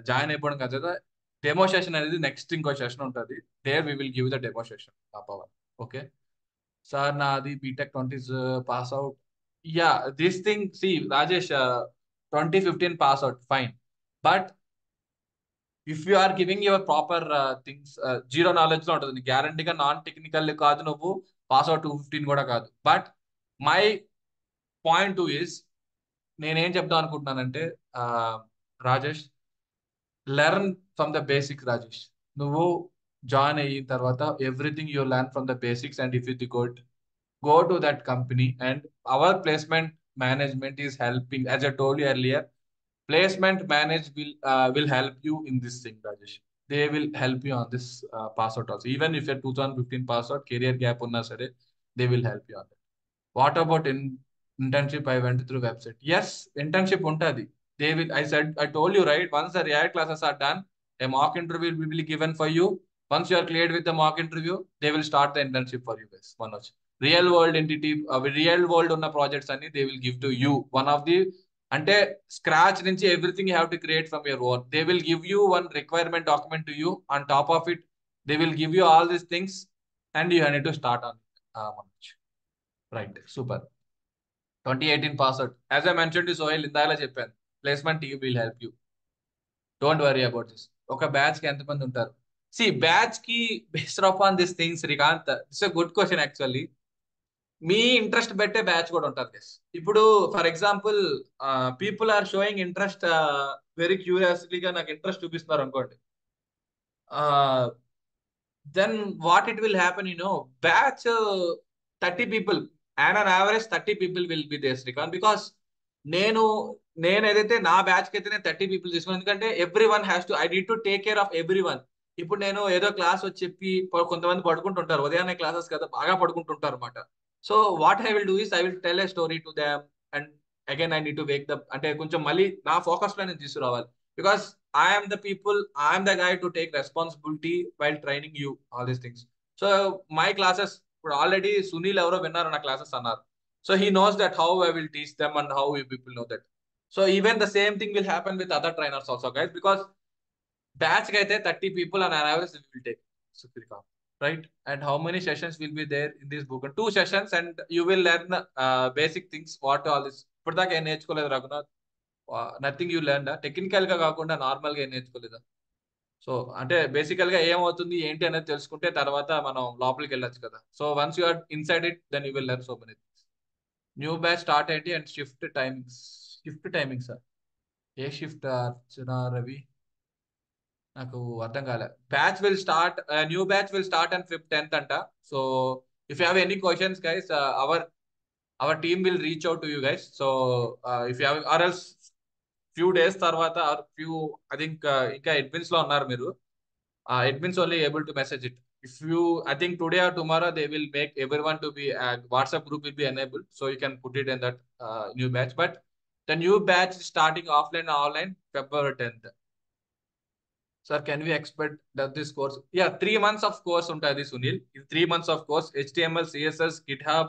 జాయిన్ అయిపోవడం కదా. డెమో సెషన్ అనేది నెక్స్ట్ ఇంకో సెషన్ ఉంటుంది. There we will give the demo session Pavan. Okay sir, నాది B Tech 20s pass out. Yeah, this thing see Rajesh, 2015 pass out fine, but if you are giving your proper things, zero knowledge లో ఉంటుంది. గ్యారంటీగా non technical కాదు, నువ్వు pass out 215 కూడా కాదు. But my point too is, నేనేం చెప్దాం అనుకుంటున్నానంటే Rajesh, learn from the basics. Rajesh, నువ్వు జాయిన్ అయిన తర్వాత everything you learn from the basics, and if you go to that company, and our placement management is helping. As I told you earlier, placement manage will help you in this thing, Rajesh. They will help you on this pass out also. Even if you're 2015 pass out, career gap unna sare, they will help you on that. What about internship? I went through website. Yes, internship untadi. They will, I told you, right? Once the AI classes are done, a mock interview will be given for you. Once you are cleared with the mock interview, they will start the internship for you guys. Manoj, real world entity, real world ఉన్న projects అన్ని they will give to you. One of the, అంటే scratch నుంచి everything you have to create from your own. They will give you one requirement document to you. On top of it, they will give you all these things, and you need to start on Manoj. Right, super. 2018 pass out. As I mentioned to Sohail, ఇందాక చెప్పాను, placement team will help you. Don't worry about this. ఒక batch కి ఎంతమంది ఉంటారు? See batch కి based on this things, Srikanth, it's a good question actually. మీ interest పెట్టే batch కూడా ఉంటుంది గైస్. ఇప్పుడు for example people are showing interest, very క్యూరియాసిటీగా నాకు ఇంట్రెస్ట్ చూపిస్తున్నారు అనుకోండి, then what it will happen, batch 30 people, and on average 30 people will be there, Srikanth, because నేను ఏదైతే నా బ్యాచ్ కి అయితే నేను 30 పీపుల్ తీసుకున్నాను. ఎందుకంటే every one has to, I need to take care of every one. ఇప్పుడు నేను ఏదో క్లాస్ వచ్చి చెప్పి కొంతమంది పడుకుంటుంటారు, ఉదయాన్నే క్లాసెస్ కదా, బాగా పడుకుంటుంటారు అనమాట. So what I will do is, I will tell a story to them, and again I need to wake them, అంటే కొంచెం మళ్ళీ నా ఫోకస్ లో నేను తీసుకురావాలి. Because I am the guy to take responsibility while training you, all these things. So my classes, already Sunil evaro vinnaru na classes annaru. So he knows that how I will teach them and how you people know that. So even the same thing will happen with other trainers also, guys, because batch ki aithe 30 people on average we will take. Right? And how many sessions will be there in this book? 2 sessions, and you will learn basic things, what all this. ఇప్పటిదాకా ఏం నేర్చుకోలేదు Raghunath? Nothing you learn. Technical గా కాకుండా normal గా ఏం నేర్చుకోలేదా? So అంటే బేసికల్ గా ఏమవుతుంది ఏంటి అనేది తెలుసుకుంటే తర్వాత మనం లోపలికి వెళ్ళొచ్చు కదా. So once you are inside it, then you will learn so many things. New batch start ఏంటి అండ్ షిఫ్ట్ టైమింగ్స్ సార్? ఏ షిఫ్ట్ అర్చన రవి? నాకు అర్థం కాలే. Batch will start, new batch will start and 5th 10th అంట. So if you have any questions guys, our team will reach out to you guys. So if you have, or else few days తర్వాత, or few, I think ఇంకా admins లో ఉన్నారు మీరు, admins only able to message it. If you, I think today or tomorrow they will make everyone to be, WhatsApp group will be enabled, so you can put it in that new batch. But the new batch is starting offline and online February 10th. Sir, can we expect that this course? Yeah, 3 months of course ఉంటుంది సునీల్. ఇది 3 months of course. HTML, CSS, GitHub,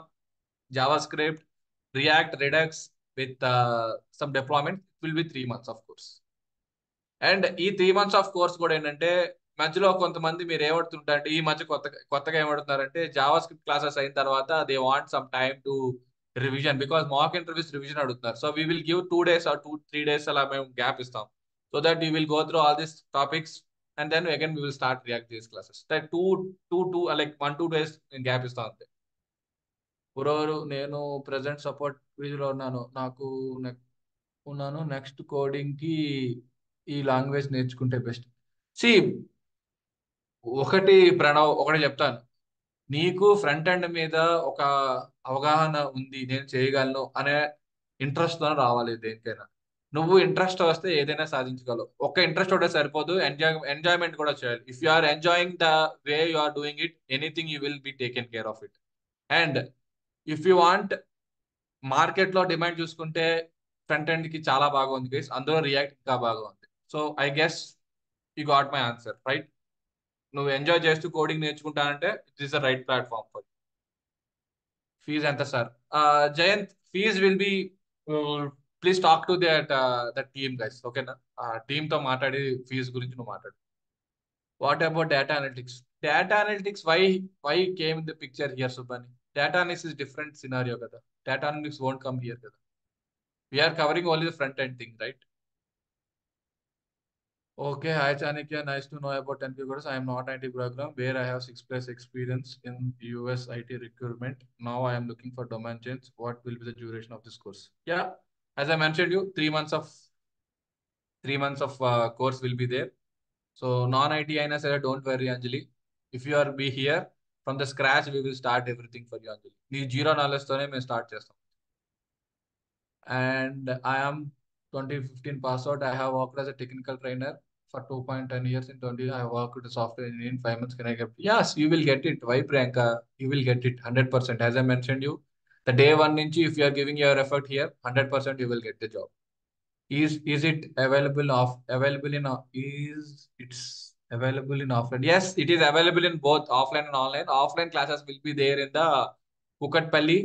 JavaScript, React, Redux with some deployment. It will be 3 months of course. And ఈ 3 months of course కూడా ఏంటంటే మధ్యలో కొంతమంది మీరు ఏమడుతుంటారంటే ఈ మధ్య కొత్తగా ఏమడుతున్నారంటే జావా స్క్రిప్ట్ క్లాసెస్ అయిన తర్వాత they want some time to revision because mock interviews revision అడుగుతున్నారు. So we will give 2 days or 3 days అలా మేము గ్యాప్ ఇస్తాం. So that you will go through all these topics and then again we will start React these classes. Like like 1-2 days gap ఇస్తాం అంతే. పురోరు నేను present support లో ఉన్నాను next coding కి ఈ లాంగ్వేజ్ నేర్చుకుంటే బెస్ట్. సి ఒకటి చెప్తాను, నీకు ఫ్రంట్ ఎండ్ మీద ఒక అవగాహన ఉంది, నేను చేయగలను అనే ఇంట్రెస్ట్ తో రావాలి దేనికైనా. నువ్వు ఇంట్రెస్ట్ వస్తే ఏదైనా సాధించగలవు. ఒక్క ఇంట్రెస్ట్ ఒకటే సరిపోదు, ఎంజాయ్మెంట్ కూడా చేయాలి. If you are enjoying the way you are doing it, anything you will be taken care of it. And if you want market లో డిమాండ్ చూసుకుంటే ఫ్రంట్ ఎండ్ కి చాలా బాగా ఉంది గైస్, అందులో రియాక్ట్ ఇంకా బాగా ఉంది. So I guess you got my answer right. నువ్వు ఎంజాయ్ చేస్తూ కోడింగ్ నేర్చుకుంటానంటే it is the right platform for. Fees ఎంత సార్? Jayanth, fees will be, please talk to that team guys, ఓకేనా? టీమ్ తో మాట్లాడి ఫీజ్ గురించి నువ్వు మాట్లాడు. What about data analytics? Data analytics why came in the picture here Subbani? Data analytics is different scenario కదా. Data analytics won't come here కదా. We are covering only the front end thing right. Okay, hi Chanakya, nice to know about NP course. I am not IT program where I have 6+ experience in US IT recruitment. Now I am looking for domain change. What will be the duration of this course? Yeah, as I mentioned you, 3 months of course will be there. So non-IT aina sare, don't worry Anjali. If you are be here from the scratch, we will start everything for you Anjali. Nee zero knowledge tone మేము start చేస్తాం. And I am 2015 pass out. I have worked as a technical trainer for 2.10 years. In 20, I have worked with a software engineer in 5 months. Can I get? Yes, you will get it. Why, Priyanka? You will get it 100%. As I mentioned you, the day one ninchi, if you are giving your effort here, 100% you will get the job. Is it available it's available in offline? Yes, it is available in both offline and online. Offline classes will be there in the Kukatpalli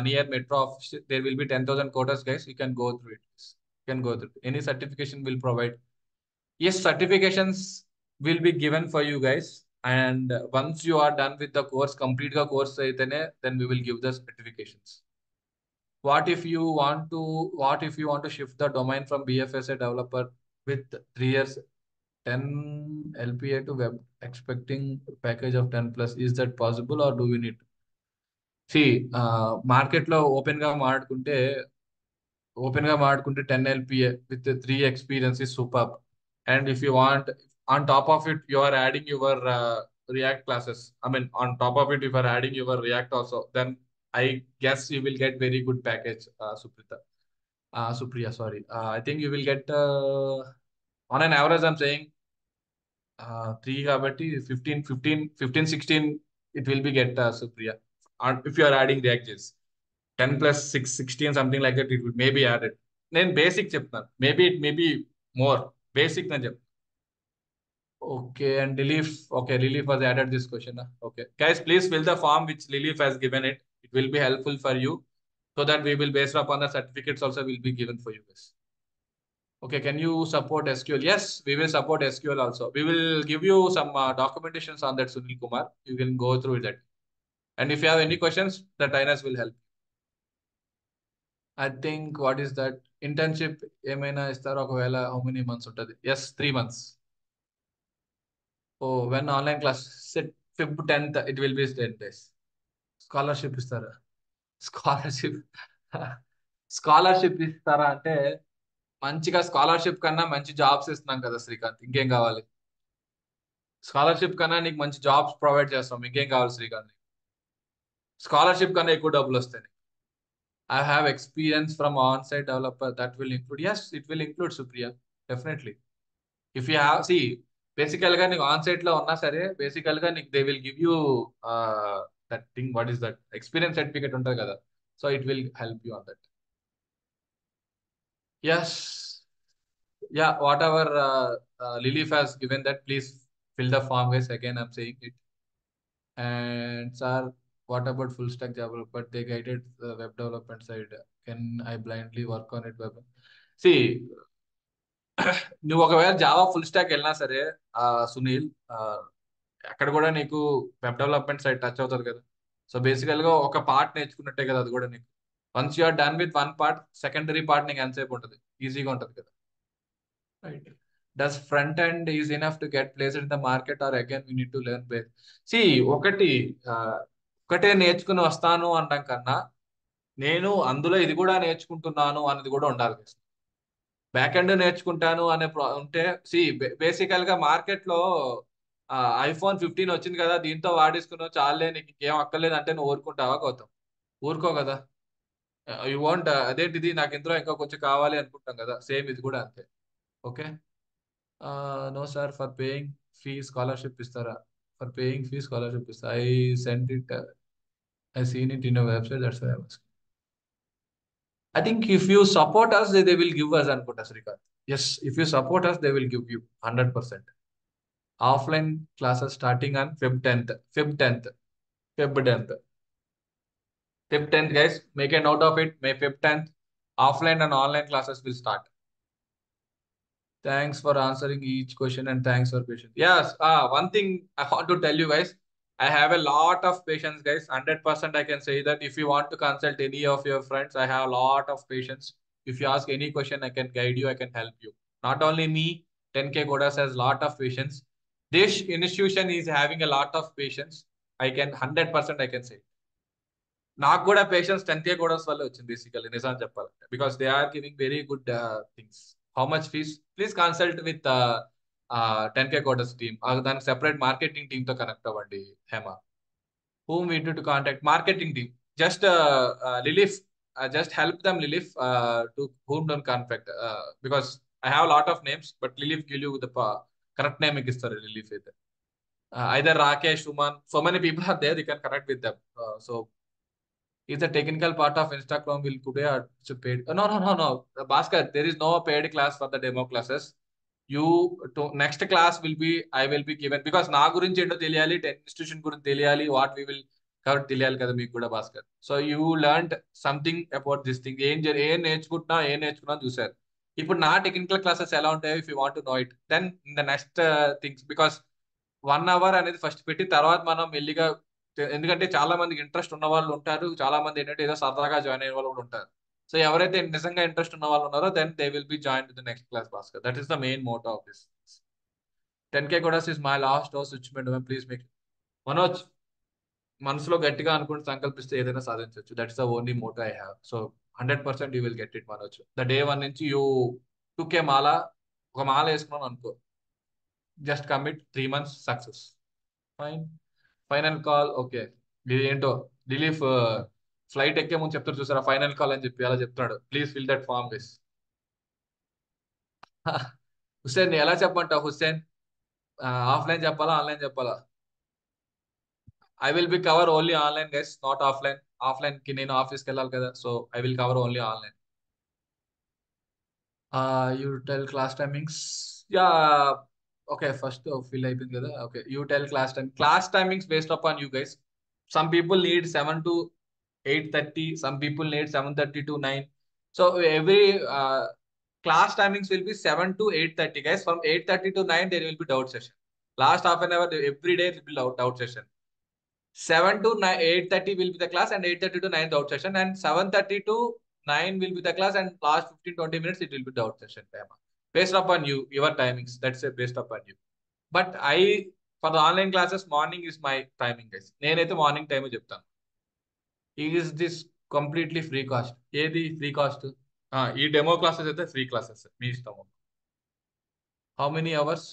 near metro office. There will be 10,000 quotas, guys. You can go through it. You can go through it. Any certification will provide. Yes, certifications will be given for you guys. And once you are done with the course, complete the course, then we will give the certifications. What if you want to shift the domain from BFSA developer with 3 years 10 LPA to web, expecting package of 10+? Is that possible or do we need? See, market లో open గా మాట్లాడుకుంటే 10 LPA with 3 experience is superb. And if you want, on top of it, you are adding your React classes. I mean, on top of it, if you are adding your React also, then I guess you will get very good package, Supriya, sorry. I think you will get, on an average, I'm saying, 3 kabatti 15, 16, it will be get, Supriya. If you are adding React.js. 10 plus 6, 16, something like that, it will maybe added. Then basic చెప్తాను. Maybe it may be more. Basic నేను చెప్తాను. Okay, and Lilif. Okay, Lilif has added this question. Okay. Guys, please fill the form which Lilif has given it. It will be helpful for you so that we will, based upon the certificates also will be given for you guys. Okay, can you support SQL? Yes, we will support SQL also. We will give you some documentations on that, Sunil Kumar. You can go through that. And if you have any questions, the trainers will help. I think, what is that? Internship, ఏమైనా ఇస్తారో ఒకవేళ, how many months ఉంటుంది? Yes, 3 months. Oh, when online class, set Feb 10th, it will be 10 days. Scholarship ఇస్తారా? Scholarship ఇస్తారా అంటే, మంచిగా scholarship కన్నా మంచి జాబ్స్ ఇస్తున్నాం కదా శ్రీకాంత్, ఇంకేం కావాలి? స్కాలర్షిప్ కన్నా నీకు మంచి జాబ్స్ ప్రొవైడ్ చేస్తాం, ఇంకేం కావాలి శ్రీకాంత్? స్కాలర్షిప్ కన్నా ఎక్కువ డబ్బులు వస్తాయి. I have experience from on-site developer. That will include. Yes, it will include, Supriya. Definitely. If you have, see, basically, ga నీకు on-site లో ఉన్నా సరే, basically గా నీకు they will give you that thing. What is that? Experience certificate ఉంటుంది కదా. So it will help you on that. Yes. yeah, whatever Lilith has given that, please fill the form, guys. Again, I'm saying it. And sir, what about full stack Java? But they guided the web development side. Can I blindly work on it? See, నువ్వు ఒకవేళ Java full stock వెళ్ళినా సరే సునీల్, అక్కడ కూడా నీకు web development side touch అవుతుంది కదా. So బేసికల్ గా ఒక పార్ట్ నేర్చుకున్నట్టే కదా అది కూడా నీకు. Once you are done with one part, secondary part నీకు ఎంతసేపు ఉంటుంది, ఈజీగా ఉంటుంది కదా. Right. Does front end is enough to get place in the market or again we need to learn base? C, ఒకటే నేర్చుకుని వస్తాను అనడం కన్నా నేను అందులో ఇది కూడా నేర్చుకుంటున్నాను అనేది కూడా ఉండాలి. బ్యాక్ ఎండ్ నేర్చుకుంటాను అనే ఉంటే, సి బేసికల్ గా మార్కెట్ లో ఐఫోన్ 15 వచ్చింది కదా, దీంతో వాడేసుకున్నావు చాలే నీకు ఇంకేం అక్కర్లేదు అంటే నువ్వు ఊరుకుంటావా గౌతమ్? ఊరుకో కదా. యూ వాంట్ అదేంటిది నాకు ఇందులో ఇంకా కొంచెం కావాలి అనుకుంటాం కదా, సేమ్ ఇది కూడా అంతే. Okay. No sir, for paying fee scholarship ఇస్తారా? ఫర్ పేయింగ్ ఫీ స్కాలర్షిప్ ఇస్తారా? I sent it, I seen it in website, that's why I was. I think if you support us, they will give us అనుకుంటా Srikanth. Yes, if you support us, they will give you 100%. Offline classes starting on Feb 10th. Feb 10th. Feb 10th. Feb 10th, guys. Make a note of it. May Feb 10th. Offline and online classes will start. Thanks for answering each question and thanks for patience. Yes, one thing I want to tell you guys, I have a lot of patience, guys. 100% I can say that if you want to consult any of your friends, I have a lot of patience. If you ask any question, I can guide you, I can help you. Not only me, 10K Kodas has a lot of patience. This institution is having a lot of patience. I can 100% I can say. నాకు కూడా patience 10K coders వల్ల వచ్చింది basically, నిజం చెప్పాలంటే. Because they are giving very good things. How much fees? Please consult with 10K coders team. దానికి separate marketing team తో connect అవ్వండి Hema. whom we need to contact? Marketing team. Just Lilith, just help them, Lilith, to whom don't contact. Because I have a lot of names, but Lilith give you the correct name. Lilith. Either Rakesh, Suman, so many people are there, you can connect with them. So is the technical part of Instagram will today or to paid? No. Bhaskar, there is no paid class for the demo classes. You to next class will be, I will be given, because నా గురించి ఏంటో తెలియాలి, 10 institution గురించి తెలియాలి, what we will cover తెలియాలి కదా మీకు కూడా Bhaskar. So you learn something about this thing. ఏం నేర్చుకున్నా చూసారు. ఇప్పుడు నా టెక్నికల్ క్లాసెస్ ఎలా ఉంటాయో, if you want to know it, then in the next things, because 1 hour అనేది ఫస్ట్ పెట్టి తర్వాత మనం మెల్లిగా, ఎందుకంటే చాలా మందికి ఇంట్రెస్ట్ ఉన్న వాళ్ళు ఉంటారు, చాలా మంది ఏంటంటే ఏదో సరదాగా జాయిన్ అయ్యే వాళ్ళు కూడా ఉంటారు. సో ఎవరైతే నిజంగా ఇంట్రెస్ట్ ఉన్న వాళ్ళు ఉన్నారో, then they will be join to the next class Bhaskar. That is the main motto of this. 10K coders is my last dose which may please make. Manoj, మనసులో గట్టిగా అనుకుంటూ సంకల్పిస్తే ఏదైనా సాధించవచ్చు. That is the only motto I have. So 100% you will get it Manoj. The day 1 నుంచి you 2K మాల, ఒక మాల వేసుకున్నాను అనుకో, just commit 3 months success. Fine. Final call. Okay, ఇది ఏంటో రిలీఫ్ ఫ్లైట్ ఎక్కే ముందు చెప్తారు చూసారా, ఫైనల్ కాల్ అని చెప్పి అలా చెప్తున్నాడు. Please fill that form guys. Hussain ఎలా చెప్పంటావు హుస్సేన్? ఆఫ్లైన్ చెప్పాలా, ఆన్లైన్ చెప్పాలా? I will be cover only online guys, not offline. Offline కి నేను ఆఫీస్కి వెళ్ళాలి కదా, so I will cover only online. You tell class timings. Yeah, okay, first fill అయిపోయింది కదా. Okay, you tell class timings based upon you guys. Some people need 7 to 8:30. Some people need 7:30 to 9. So every class timings will be 7 to 8:30, guys. From 8:30 to 9, there will be doubt session. Last half an hour, every day will be doubt session. 7 to 9, 8:30 will be the class, and 8:30 to 9 doubt session, and 7:30 to 9 will be the class, and last 15-20 minutes it will be doubt session. Based upon you, your timings. That's based upon you. But for the online classes, morning is my timing, guys. నేనైతే morning time చెప్తాను. Is this completely free cost? ఏది free cost? ఈ demo classes అయితే free classes, మీ ఇష్టము. How many hours?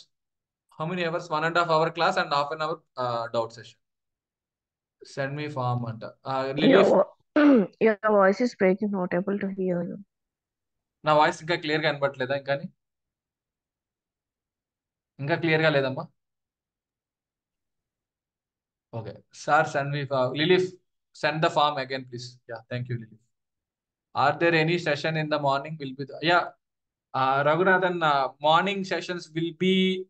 1.5 hour class and half an hour doubt session. Send me form అంట. Your voice is breaking, not able to hear you. నా voice ఇంకా clear గా కనబడలేదా? ఇంకా clear గా లేదమ్మా. Okay, sir, send me Lilith, send the form again, please. Yeah, thank you, Lilith. Are there any session in the morning? Will be yeah. Raghunathan, morning sessions will be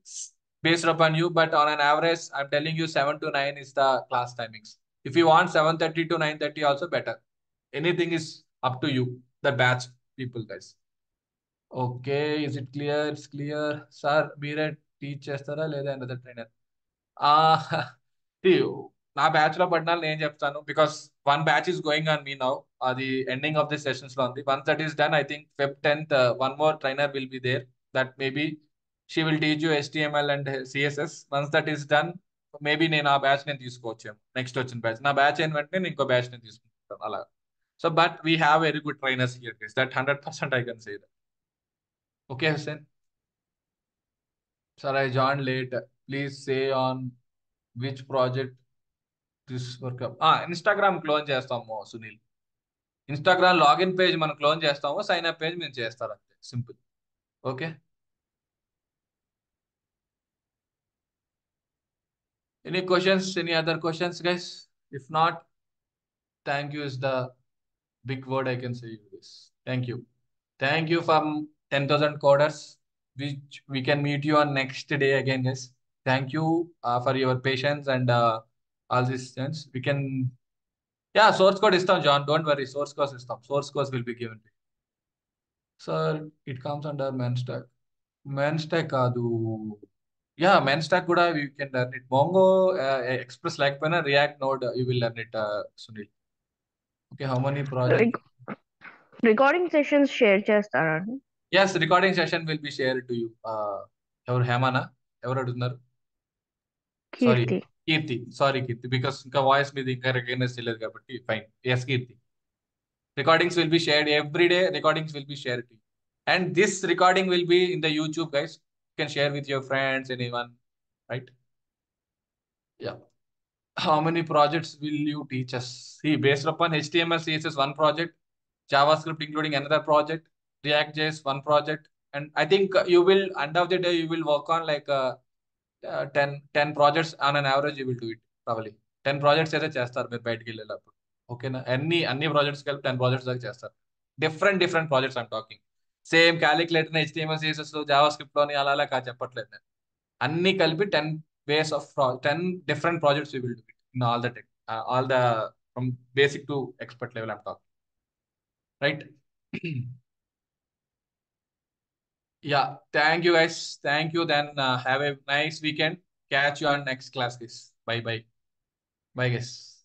based upon you, but on an average, I'm telling you 7 to 9 is the class timings. If you want 7:30 to 9:30 also better. Anything is up to you, the batch people guys. Okay, is it clear? It's clear. Sir, మీరే teach చేస్తారా లేదా another trainer? See, నా batch లో పడినా నేను చెప్తాను because one batch is going on me now అది ending of the sessions లో ఉంది once that is done I think Feb 10th one more trainer will be there that maybe she will teach you HTML and CSS once that is done maybe నేను ఆ batch నేను తీసుకోవచ్చు next వచ్చిన batch నా batch అయిన వెంటనే నేను ఇంకో బ్యాచ్ నేను తీసుకుంటాను అలా so but we have very good trainers here that 100% I can say that okay Hussain sir I join late please say on which project this work Instagram clone చేస్తాము సునీల్ ఇన్స్టాగ్రామ్ లాగిన్ పేజ్ మనం clone చేస్తాము sign up page మేము చేస్తారు అంతే simple okay any questions any other questions guys if not thank you is the big word I can say you this. Thank you from 10,000 coders, which we can meet you on next day again, guys. Thank you for your patience and all these things. We can, yeah, source code istam, John. Don't worry, source code istam. Source code will be given to you. Sir, it comes under Menstack. Menstack కాదు. Yeah, Menstack కూడా you can learn it. Mongo, Express like React Node, you will learn it, Sunil. Okay, how many projects? Recording sessions share చేస్తారా అండి? Yes, recording session will be shared to you. ఎవరు హేమానా ఎవరు అడుగుతున్నారు sorry Keerthi. Keerthi sorry Keerthi because ఇంకా voice మీద ఇంకా recognise చేయలేదు కాబట్టి fine yes Keerthi recordings will be shared every day. Recordings will be shared to you, and this recording will be in the YouTube, guys. You can share with your friends, anyone, right? Yeah. How many projects will you teach us? See, based upon HTML, CSS, one project, JavaScript, including another project, React.js, one project, and I think you will, end of the day, you will work on like 10 projects on an average. You will do it probably 10 projects అయితే చేస్తారు మీరు బయటికి వెళ్ళేటప్పుడు ఓకేనా అన్ని projects కలిపి 10 projects దాకా చేస్తారు different projects I'm talking same calculator HTML CSS Java script లోని అలా కాదు చెప్పట్లేదు నేను అన్ని కలిపి 10 ways of 10 different projects we will do it in all the tech all the from basic to expert level I'm talking right. Yeah, thank you guys, thank you then have a nice weekend, catch you on next class guys, bye guys.